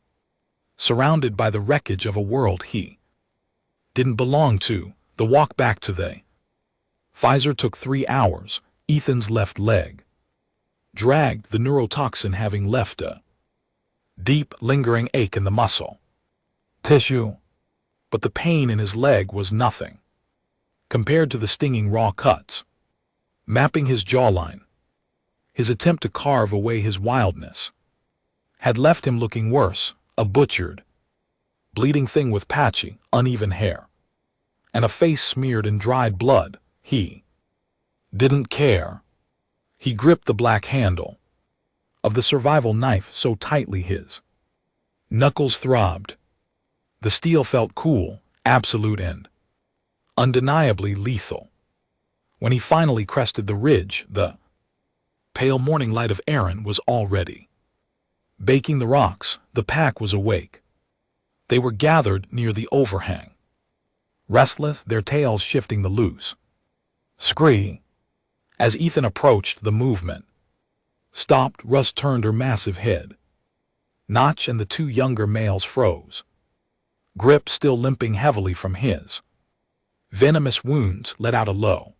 surrounded by the wreckage of a world he didn't belong to. The walk back to the Pfizer took 3 hours. Ethan's left leg dragged, the neurotoxin having left a deep, lingering ache in the muscle tissue. But the pain in his leg was nothing compared to the stinging raw cuts mapping his jawline. His attempt to carve away his wildness had left him looking worse, a butchered, bleeding thing with patchy, uneven hair and a face smeared in dried blood. He didn't care. He gripped the black handle of the survival knife so tightly his knuckles throbbed. The steel felt cool, absolute, and undeniably lethal. When he finally crested the ridge, the pale morning light of Aaron was already baking the rocks. The pack was awake. They were gathered near the overhang, restless, their tails shifting the loose scree. As Ethan approached, the movement stopped. Russ turned her massive head. Notch and the 2 younger males froze, grip still limping heavily from his venomous wounds. Let out a low,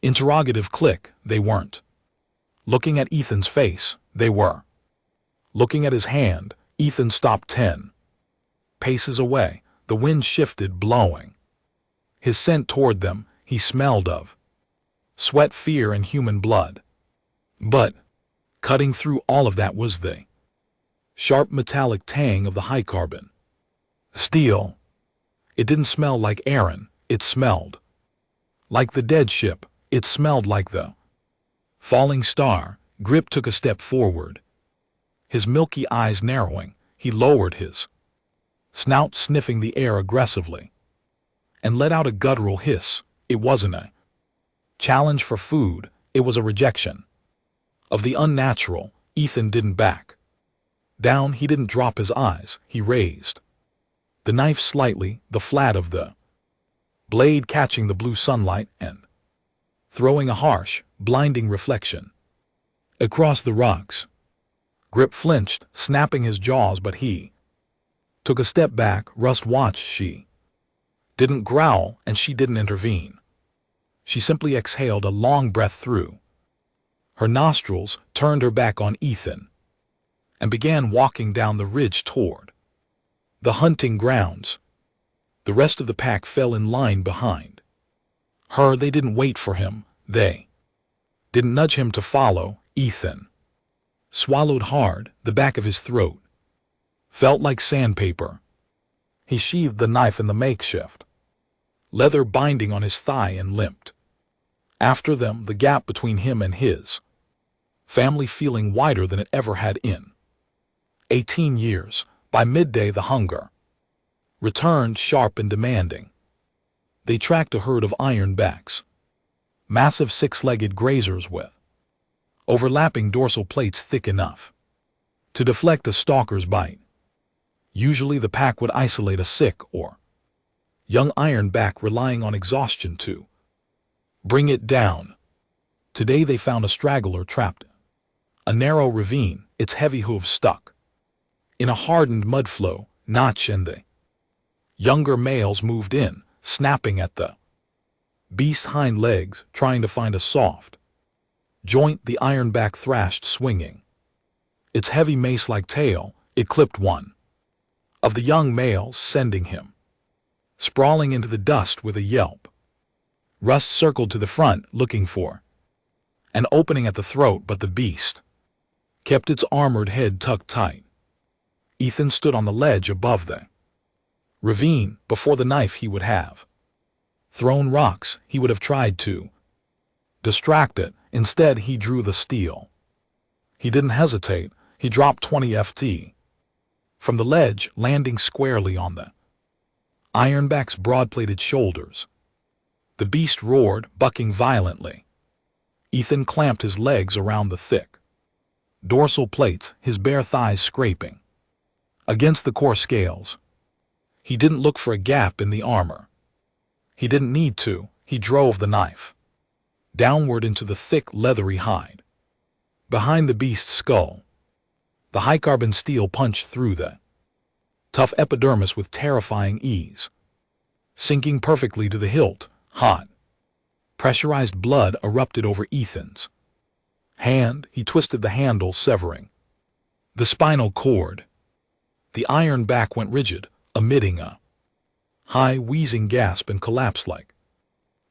interrogative click. They weren't looking at Ethan's face. They were looking at his hand. Ethan stopped 10 Paces away, the wind shifted, blowing his scent toward them. He smelled of sweat, fear, and human blood. But cutting through all of that was the sharp metallic tang of the high carbon steel. It didn't smell like Aaron, it smelled like the dead ship, it smelled like the falling star. Grip took a step forward. His milky eyes narrowing, he lowered his snout, sniffing the air aggressively, and let out a guttural hiss. It wasn't a challenge for food, it was a rejection of the unnatural. Ethan didn't back down, he didn't drop his eyes, he raised the knife slightly, the flat of the blade catching the blue sunlight and throwing a harsh, blinding reflection across the rocks. Grip flinched, snapping his jaws, but he took a step back. Rust watched. She didn't growl, and she didn't intervene. She simply exhaled a long breath through her nostrils, turned her back on Ethan, and began walking down the ridge toward the hunting grounds. The rest of the pack fell in line behind her. They didn't wait for him. They didn't nudge him to follow. Ethan swallowed hard. The back of his throat felt like sandpaper. He sheathed the knife in the makeshift leather binding on his thigh and limped after them, the gap between him and his family feeling wider than it ever had in 18 years. By midday, the hunger returned, sharp and demanding. They tracked a herd of ironbacks, massive six-legged grazers with overlapping dorsal plates thick enough to deflect a stalker's bite. Usually the pack would isolate a sick or young ironback, relying on exhaustion to bring it down. Today they found a straggler trapped in a narrow ravine, its heavy hooves stuck in a hardened mud flow notch, and the younger males moved in, snapping at the beast's hind legs, trying to find a soft joint. The ironback thrashed, swinging its heavy mace-like tail. It clipped one of the young males, sending him sprawling into the dust with a yelp. Rust circled to the front, looking for an opening at the throat, but the beast kept its armored head tucked tight. Ethan stood on the ledge above the ravine. Before the knife, he would have thrown rocks. He would have tried to distract it. Instead, he drew the steel. He didn't hesitate. He dropped 20 ft from the ledge, landing squarely on the ironback's broad-plated shoulders. The beast roared, bucking violently. Ethan clamped his legs around the thick dorsal plates, his bare thighs scraping against the coarse scales. He didn't look for a gap in the armor. He didn't need to. He drove the knife downward into the thick, leathery hide behind the beast's skull. The high-carbon steel punched through the tough epidermis with terrifying ease, sinking perfectly to the hilt. Hot, pressurized blood erupted over Ethan's hand. He twisted the handle, severing the spinal cord. The ironback went rigid, emitting a high, wheezing gasp, and collapsed like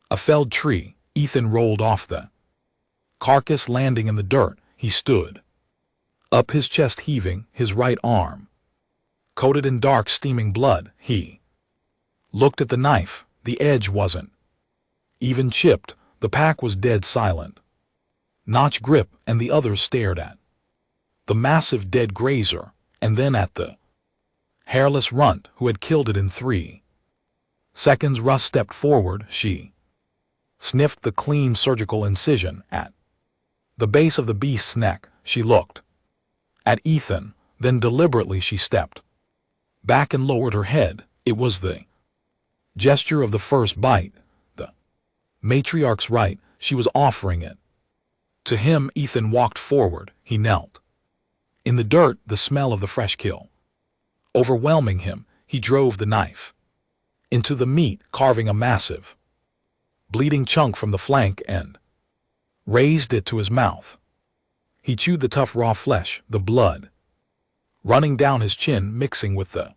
a felled tree. Ethan rolled off the carcass, landing in the dirt. He stood up, his chest heaving, his right arm coated in dark, steaming blood. He looked at the knife. The edge wasn't even chipped. The pack was dead silent. Notch, Grip, and the others stared at the massive dead grazer, and then at the hairless runt who had killed it in 3 seconds. Rust stepped forward. She sniffed the clean surgical incision at the base of the beast's neck. She looked at Ethan, then deliberately she stepped back and lowered her head. It was the gesture of the first bite, the matriarch's right. She was offering it to him. Ethan walked forward. He knelt in the dirt, the smell of the fresh kill overwhelming him. He drove the knife into the meat, carving a massive, bleeding chunk from the flank and raised it to his mouth. He chewed the tough raw flesh, the blood running down his chin, mixing with the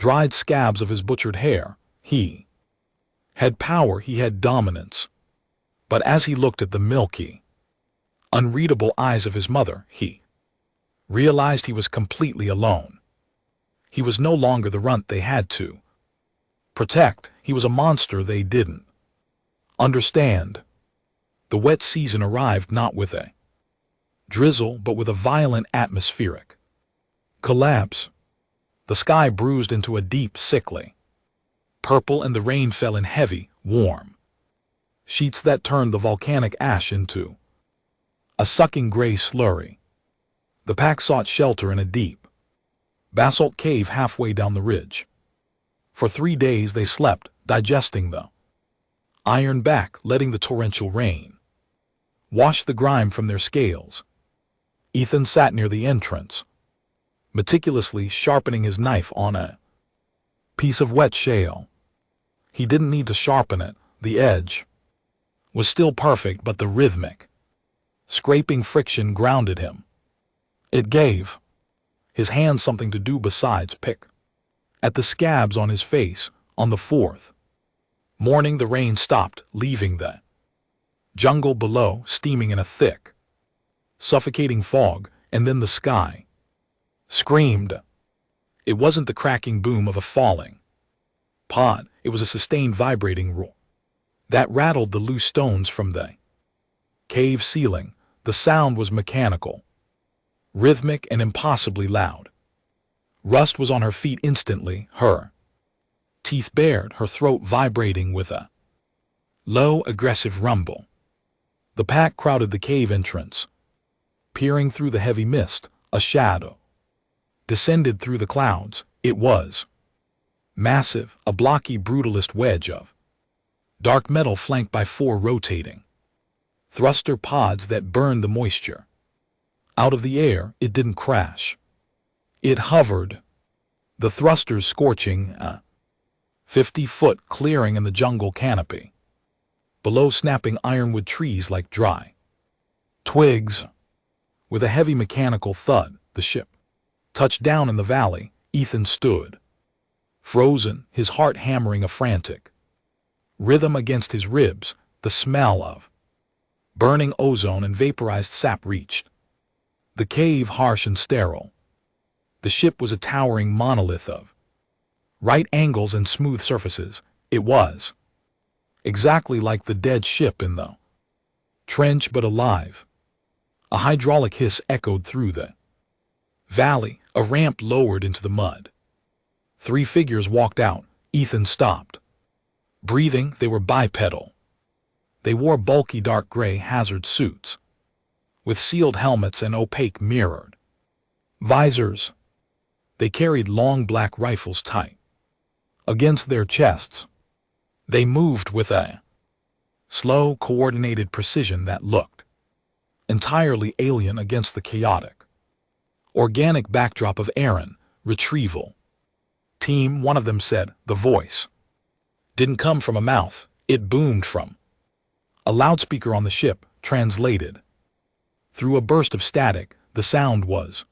dried scabs of his butchered hair. He had power, he had dominance. But as he looked at the milky, unreadable eyes of his mother, he realized he was completely alone. He was no longer the runt they had to protect. He was a monster they didn't understand. The wet season arrived not with a drizzle, but with a violent atmospheric collapse. The sky bruised into a deep, sickly purple, and the rain fell in heavy, warm sheets that turned the volcanic ash into a sucking gray slurry. The pack sought shelter in a deep basalt cave halfway down the ridge. For 3 days they slept, digesting the iron back, letting the torrential rain wash the grime from their scales. Ethan sat near the entrance, meticulously sharpening his knife on a piece of wet shale. He didn't need to sharpen it. The edge was still perfect, but the rhythmic, scraping friction grounded him. It gave his hands something to do besides pick at the scabs on his face. On the 4th morning, the rain stopped, leaving the jungle below steaming in a thick, suffocating fog, and then the sky screamed. It wasn't the cracking boom of a falling pod, it was a sustained vibrating roar that rattled the loose stones from the cave ceiling. The sound was mechanical, rhythmic, and impossibly loud. Rust was on her feet instantly, her teeth bared, her throat vibrating with a low, aggressive rumble. The pack crowded the cave entrance. Peering through the heavy mist, a shadow descended through the clouds. It was massive, a blocky, brutalist wedge of dark metal flanked by 4 rotating thruster pods that burned the moisture out of the air. It didn't crash. It hovered, the thrusters scorching a 50-foot clearing in the jungle canopy. Below, snapping ironwood trees like dry twigs. With a heavy mechanical thud, the ship touched down in the valley. Ethan stood, frozen, his heart hammering a frantic rhythm against his ribs. The smell of burning ozone and vaporized sap reached the cave, harsh and sterile. The ship was a towering monolith of right angles and smooth surfaces. It was exactly like the dead ship in the trench, but alive. A hydraulic hiss echoed through the valley. A ramp lowered into the mud. 3 figures walked out. Ethan stopped, breathing. They were bipedal. They wore bulky dark gray hazard suits with sealed helmets and opaque mirrored visors. They carried long black rifles tight against their chests. They moved with a slow, coordinated precision that looked entirely alien against the chaotic, organic backdrop of Aaron. Retrieval team, one of them said. The voice didn't come from a mouth, it boomed from a loudspeaker on the ship. Translated through a burst of static, the sound was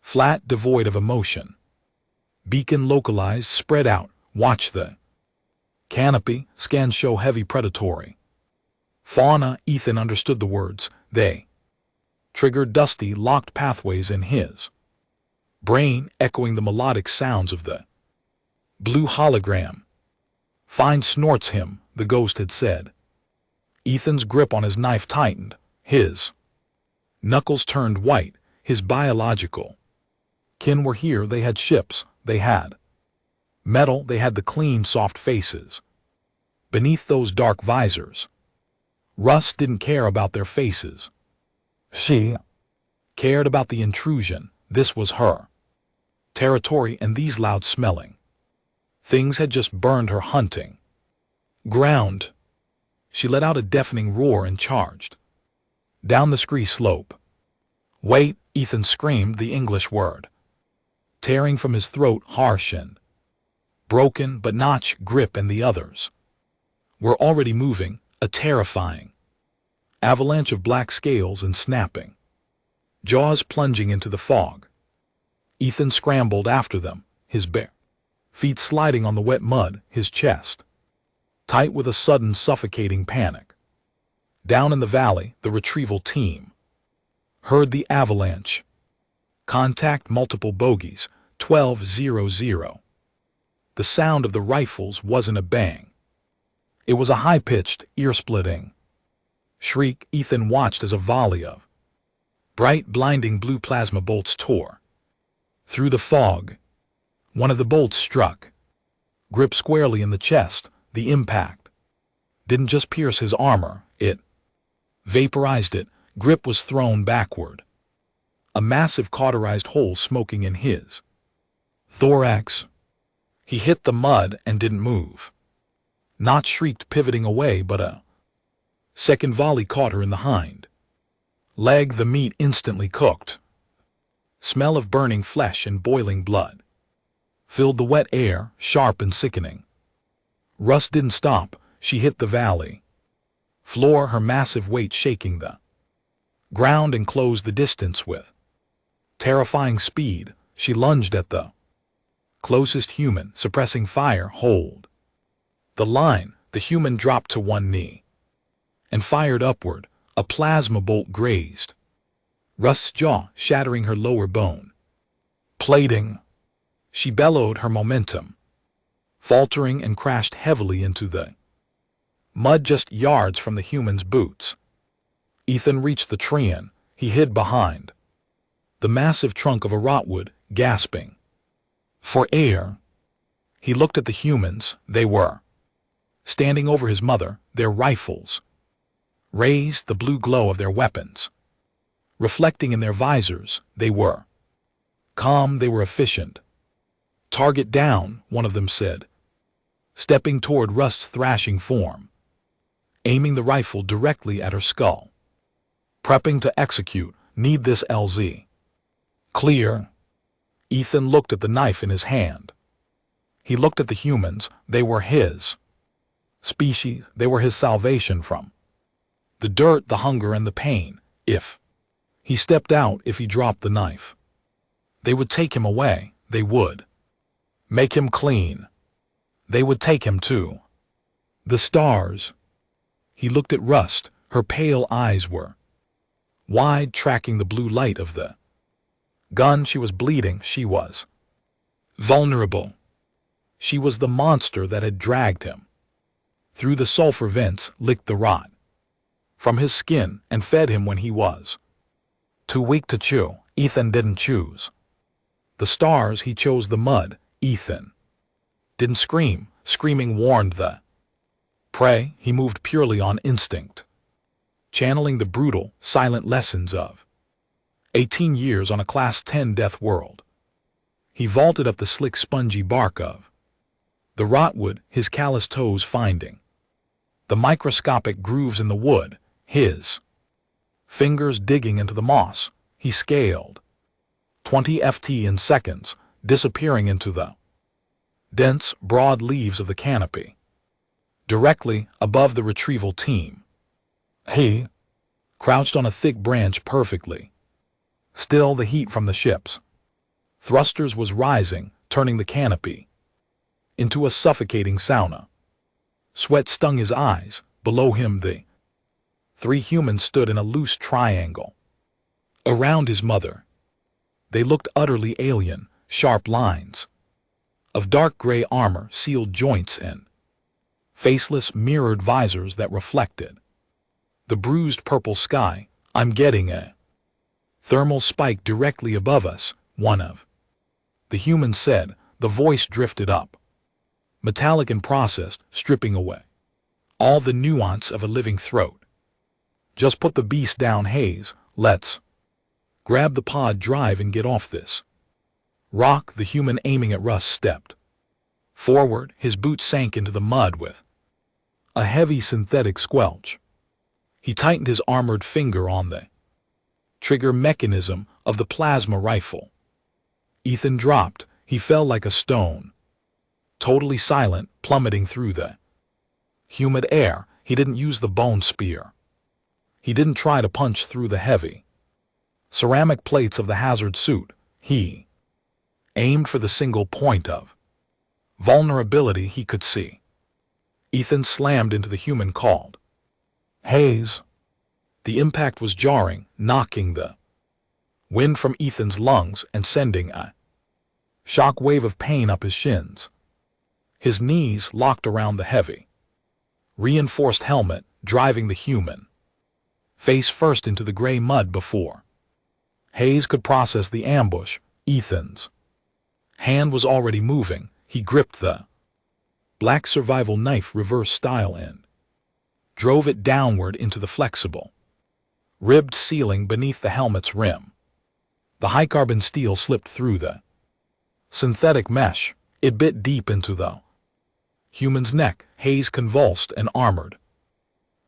flat, devoid of emotion. Beacon localized, spread out. Watch the canopy. Scans show heavy predatory fauna. Ethan understood the words. They triggered dusty, locked pathways in his brain, echoing the melodic sounds of the blue hologram. Find snorts him, the ghost had said. Ethan's grip on his knife tightened. His knuckles turned white. His biological kin were here. They had ships. They had metal. They had the clean, soft faces beneath those dark visors. Russ didn't care about their faces. She cared about the intrusion. This was her territory, and these loud-smelling things had just burned her hunting ground. She let out a deafening roar and charged down the scree slope. Wait, Ethan screamed the English word, tearing from his throat, harsh and broken. But Notch, Grip, and the others were already moving, a terrifying avalanche of black scales and snapping jaws plunging into the fog. Ethan scrambled after them, his bare feet sliding on the wet mud, his chest tight with a sudden suffocating panic. Down in the valley, the retrieval team heard the avalanche. Contact multiple bogeys, 12-0-0. The sound of the rifles wasn't a bang. It was a high-pitched, ear-splitting shriek. Ethan watched as a volley of bright, blinding blue plasma bolts tore through the fog. One of the bolts struck Grip squarely in the chest. The impact didn't just pierce his armor, it vaporized it. Grip was thrown backward, a massive cauterized hole smoking in his thorax. He hit the mud and didn't move. Not shrieked, pivoting away, but a second volley caught her in the hind leg. The meat instantly cooked. Smell of burning flesh and boiling blood filled the wet air, sharp and sickening. Russ didn't stop. She hit the valley floor, her massive weight shaking the ground, and closed the distance with terrifying speed. She lunged at the closest human, suppressing fire. Hold the line. The human dropped to one knee and fired upward. A plasma bolt grazed Russ's jaw, shattering her lower bone plating. She bellowed, her momentum faltering, and crashed heavily into the mud just yards from the human's boots. Ethan reached the tree. He hid behind the massive trunk of a rotwood, gasping for air. He looked at the humans. They were standing over his mother, their rifles raised, the blue glow of their weapons reflecting in their visors. They were calm, they were efficient. "Target down," one of them said, stepping toward Rust's thrashing form, aiming the rifle directly at her skull. "Prepping to execute. Need this LZ. Clear." Ethan looked at the knife in his hand. He looked at the humans. They were his species. They were his salvation from the dirt, the hunger, and the pain. If he stepped out, if he dropped the knife, they would take him away. They would make him clean. They would take him too. The stars. He looked at Rust. Her pale eyes were wide, tracking the blue light of the gun. She was bleeding. She was vulnerable. She was the monster that had dragged him through the sulfur vents, licked the rot from his skin, and fed him when he was too weak to chew. Ethan didn't choose the stars. He chose the mud. Ethan didn't scream. Screaming warned the prey. He moved purely on instinct, channeling the brutal, silent lessons of 18 years on a Class 10 Deathworld. He vaulted up the slick, spongy bark of the rotwood, his calloused toes finding the microscopic grooves in the wood, his fingers digging into the moss. He scaled 20 ft in seconds, disappearing into the dense, broad leaves of the canopy directly above the retrieval team. He crouched on a thick branch, perfectly still. The heat from the ship's thrusters was rising, turning the canopy into a suffocating sauna. Sweat stung his eyes. Below him, the three humans stood in a loose triangle around his mother. They looked utterly alien, sharp lines of dark gray armor, sealed joints, and faceless, mirrored visors that reflected the bruised purple sky. "I'm getting a thermal spike directly above us," one of the humans said. The voice drifted up, metallic and processed, stripping away all the nuance of a living throat. "Just put the beast down, Hayes. Let's grab the pod drive and get off this rock." The human aiming at Russ stepped forward. His boots sank into the mud with a heavy synthetic squelch. He tightened his armored finger on the trigger mechanism of the plasma rifle. Ethan dropped. He fell like a stone, totally silent, plummeting through the humid air. He didn't use the bone spear. He didn't try to punch through the heavy ceramic plates of the hazard suit. He aimed for the single point of vulnerability he could see. Ethan slammed into the human called. Hayes. The impact was jarring, knocking the wind from Ethan's lungs and sending a shock wave of pain up his shins. His knees locked around the heavy, reinforced helmet, driving the human face first into the gray mud before Hayes could process the ambush. Ethan's hand was already moving. He gripped the black survival knife reverse style and drove it downward into the flexible, ribbed ceiling beneath the helmet's rim. The high-carbon steel slipped through the synthetic mesh. It bit deep into the human's neck. Hayes convulsed and armored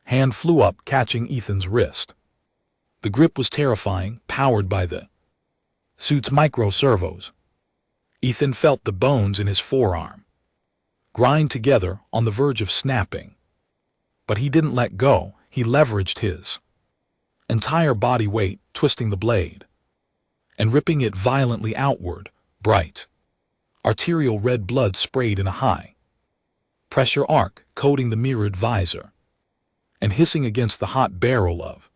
hand flew up, catching Ethan's wrist. The grip was terrifying, powered by the suit's micro-servos. Ethan felt the bones in his forearm grind together, on the verge of snapping. But he didn't let go. He leveraged his entire body weight, twisting the blade and ripping it violently outward. Bright, arterial red blood sprayed in a high-pressure arc, coating the mirrored visor and hissing against the hot barrel of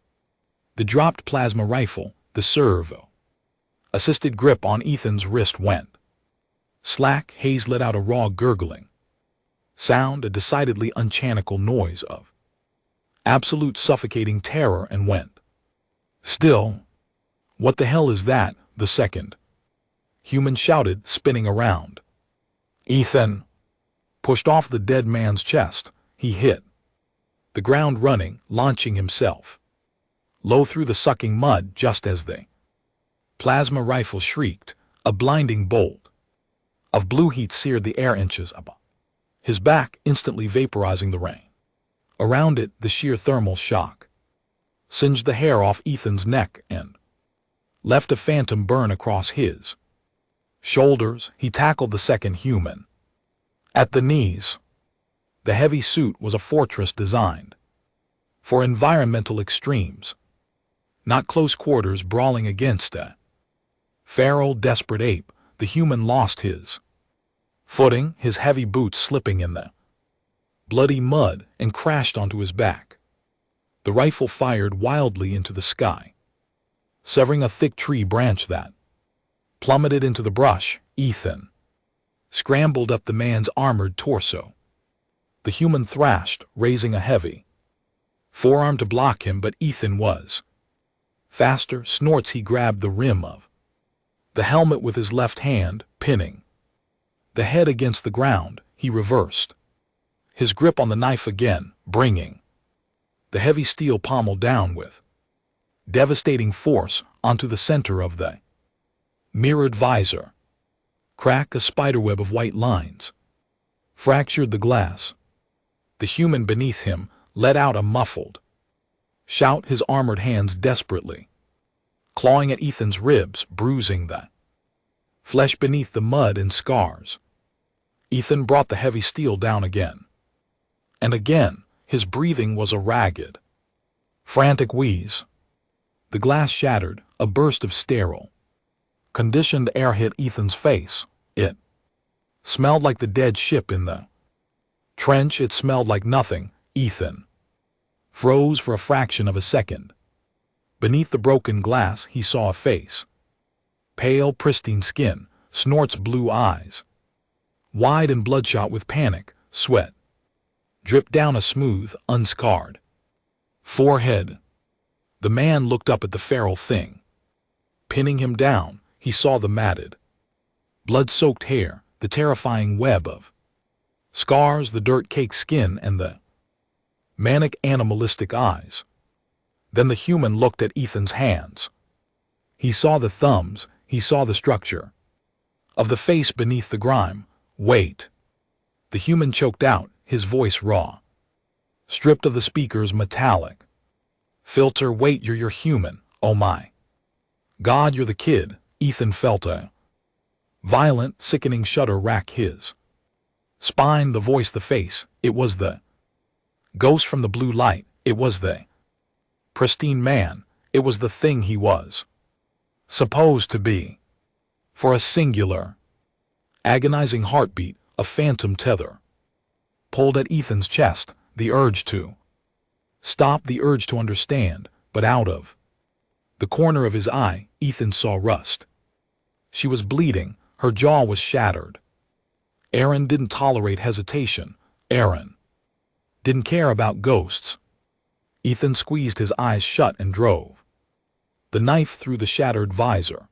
the dropped plasma rifle. The servo-assisted grip on Ethan's wrist went slack. Hayes let out a raw gurgling sound, a decidedly unchannel noise of absolute suffocating terror, and went still. What the hell is that? The second human shouted, spinning around. Ethan pushed off the dead man's chest. He hit the ground running, launching himself low through the sucking mud just as the plasma rifle shrieked. A blinding bolt of blue heat seared the air inches above his back, instantly vaporizing the rain around it. The sheer thermal shock singed the hair off Ethan's neck and left a phantom burn across his shoulders. He tackled the second human at the knees. The heavy suit was a fortress designed for environmental extremes, not close quarters brawling against a feral, desperate ape. The human lost his footing, his heavy boots slipping in the bloody mud, and crashed onto his back. The rifle fired wildly into the sky, severing a thick tree branch that plummeted into the brush. Ethan scrambled up the man's armored torso. The human thrashed, raising a heavy forearm to block him, but Ethan was faster. Snorts, he grabbed the rim of the helmet with his left hand, pinning the head against the ground. He reversed his grip on the knife again, bringing the heavy steel pommel down with devastating force onto the center of the mirrored visor. Crack, a spiderweb of white lines fractured the glass. The human beneath him let out a muffled shout, his armored hands desperately clawing at Ethan's ribs, bruising the flesh beneath the mud and scars. Ethan brought the heavy steel down again and again. His breathing was a ragged, frantic wheeze. The glass shattered. A burst of sterile, conditioned air hit Ethan's face. It smelled like the dead ship in the trench. It smelled like nothing. Ethan froze for a fraction of a second. Beneath the broken glass, he saw a face. Pale, pristine skin, Snort's blue eyes, wide and bloodshot with panic. Sweat dripped down a smooth, unscarred forehead. The man looked up at the feral thing pinning him down. He saw the matted, blood-soaked hair, the terrifying web of scars, the dirt-caked skin, and the manic, animalistic eyes. Then the human looked at Ethan's hands. He saw the thumbs. He saw the structure of the face beneath the grime. Wait. The human choked out, his voice raw, stripped of the speaker's metallic filter. Wait, you're human. Oh my God, you're the kid. Ethan felt a violent, sickening shudder rack his spine. The voice, the face, it was the ghost from the blue light. It was the pristine man. It was the thing he was supposed to be. For a singular, agonizing heartbeat, a phantom tether, pulled at Ethan's chest, the urge to stop, the urge to understand, but out of the corner of his eye, Ethan saw Rust. She was bleeding, her jaw was shattered. Aaron didn't tolerate hesitation. Aaron didn't care about ghosts. Ethan squeezed his eyes shut and drove the knife through the shattered visor.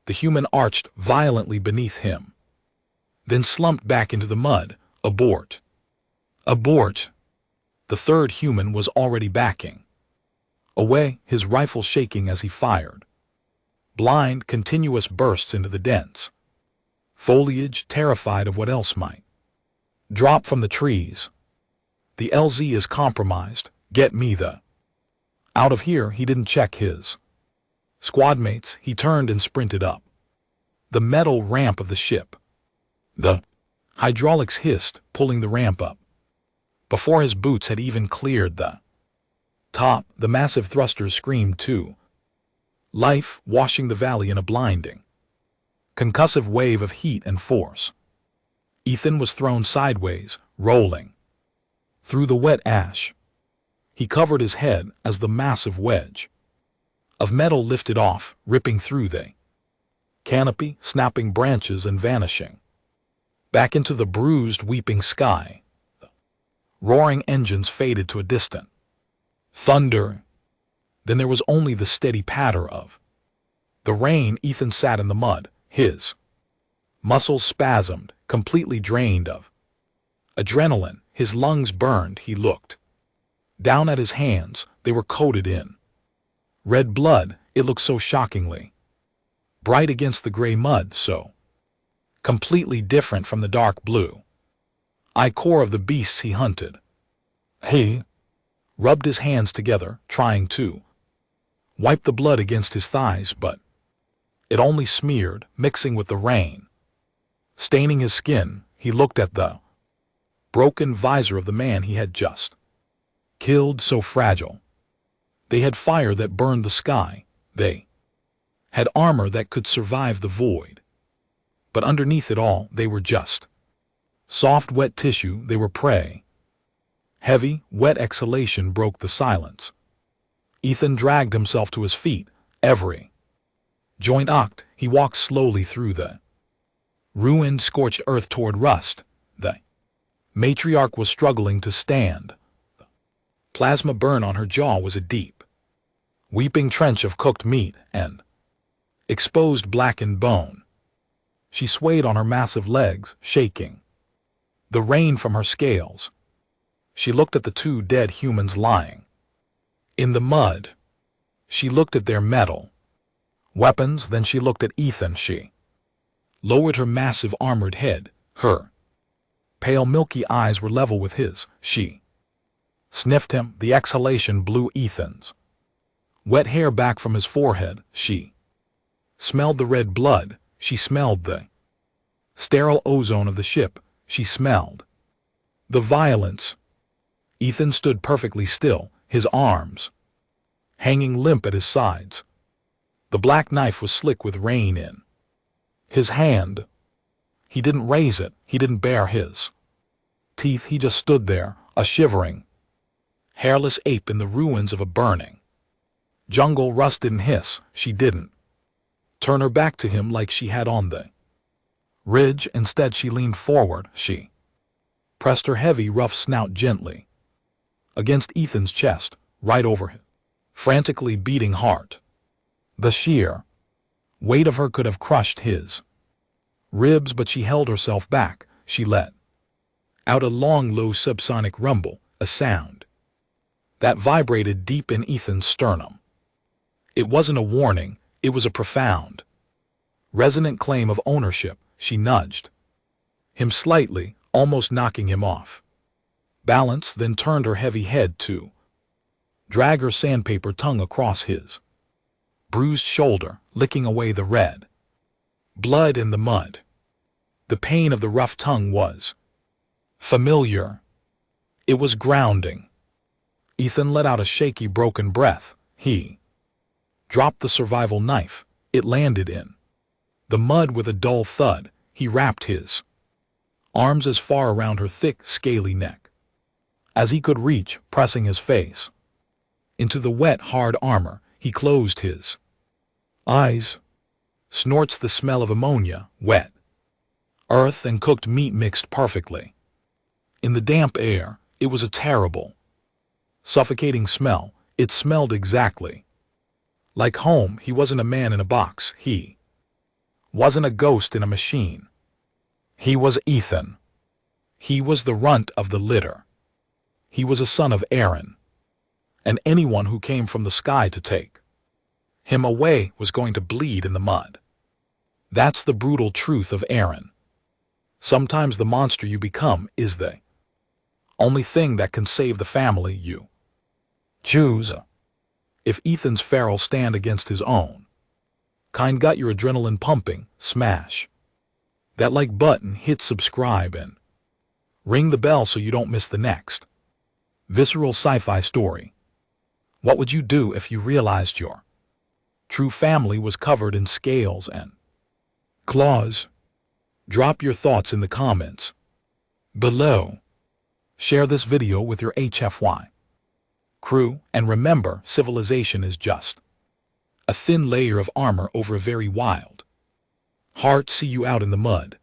The human arched violently beneath him, then slumped back into the mud. Abort. Abort. The third human was already backing away, his rifle shaking as he fired. Blind, continuous bursts into the dense foliage, terrified of what else might drop from the trees. The LZ is compromised. Get me the out of here. He didn't check his squadmates. He turned and sprinted up the metal ramp of the ship. The hydraulics hissed, pulling the ramp up. Before his boots had even cleared the top, the massive thrusters screamed too. Life washing the valley in a blinding, concussive wave of heat and force. Ethan was thrown sideways, rolling through the wet ash. He covered his head as the massive wedge of metal lifted off, ripping through the canopy, snapping branches and vanishing back into the bruised, weeping sky. The roaring engines faded to a distant thunder. Then there was only the steady patter of the rain. Ethan sat in the mud, his muscles spasmed, completely drained of adrenaline. His lungs burned. He looked down at his hands. They were coated in red blood. It looked so shockingly bright against the gray mud, so completely different from the dark blue ichor of the beasts he hunted. He rubbed his hands together, trying to wipe the blood against his thighs, but it only smeared, mixing with the rain, staining his skin. He looked at the broken visor of the man he had just killed, so fragile. They had fire that burned the sky. They had armor that could survive the void. But underneath it all, they were just soft, wet tissue. They were prey. Heavy, wet exhalation broke the silence. Ethan dragged himself to his feet, every joint ached. He walked slowly through the ruined, scorched earth toward Rust. The matriarch was struggling to stand. The plasma burn on her jaw was a deep, weeping trench of cooked meat and exposed blackened bone. She swayed on her massive legs, shaking the rain from her scales. She looked at the two dead humans lying in the mud. She looked at their metal weapons, then she looked at Ethan. She lowered her massive armored head. Her pale milky eyes were level with his. She sniffed him. The exhalation blew Ethan's wet hair back from his forehead. She smelled the red blood. She smelled the sterile ozone of the ship. She smelled the violence. Ethan stood perfectly still, his arms hanging limp at his sides. The black knife was slick with rain in his hand. He didn't raise it. He didn't bare his teeth. He just stood there, a shivering, hairless ape in the ruins of a burning jungle. Rust didn't hiss. She didn't turn her back to him like she had on the ridge. Instead, she leaned forward. She pressed her heavy, rough snout gently against Ethan's chest, right over his frantically beating heart. The sheer weight of her could have crushed his ribs, but she held herself back. She let out a long, low subsonic rumble, a sound that vibrated deep in Ethan's sternum. It wasn't a warning. It was a profound, resonant claim of ownership. She nudged him slightly, almost knocking him off balance, then turned her heavy head to drag her sandpaper tongue across his bruised shoulder, licking away the red blood in the mud. The pain of the rough tongue was familiar. It was grounding. Ethan let out a shaky, broken breath. He dropped the survival knife. It landed in the mud with a dull thud. He wrapped his arms as far around her thick, scaly neck as he could reach, pressing his face into the wet, hard armor. He closed his eyes. Snorts, the smell of ammonia, wet earth, and cooked meat mixed perfectly in the damp air. It was a terrible, suffocating smell. It smelled exactly like home. He wasn't a man in a box. He wasn't a ghost in a machine. He was Ethan. He was the runt of the litter. He was a son of Aaron. And anyone who came from the sky to take him away was going to bleed in the mud. That's the brutal truth of Aaron. Sometimes the monster you become is the only thing that can save the family you choose. If Ethan's feral stand against his own kind got your adrenaline pumping, smash that like button, hit subscribe, and ring the bell so you don't miss the next visceral sci-fi story. What would you do if you realized your true family was covered in scales and claws? Drop your thoughts in the comments below. Share this video with your HFY crew, and remember, civilization is just a thin layer of armor over a very wild heart. See you out in the mud.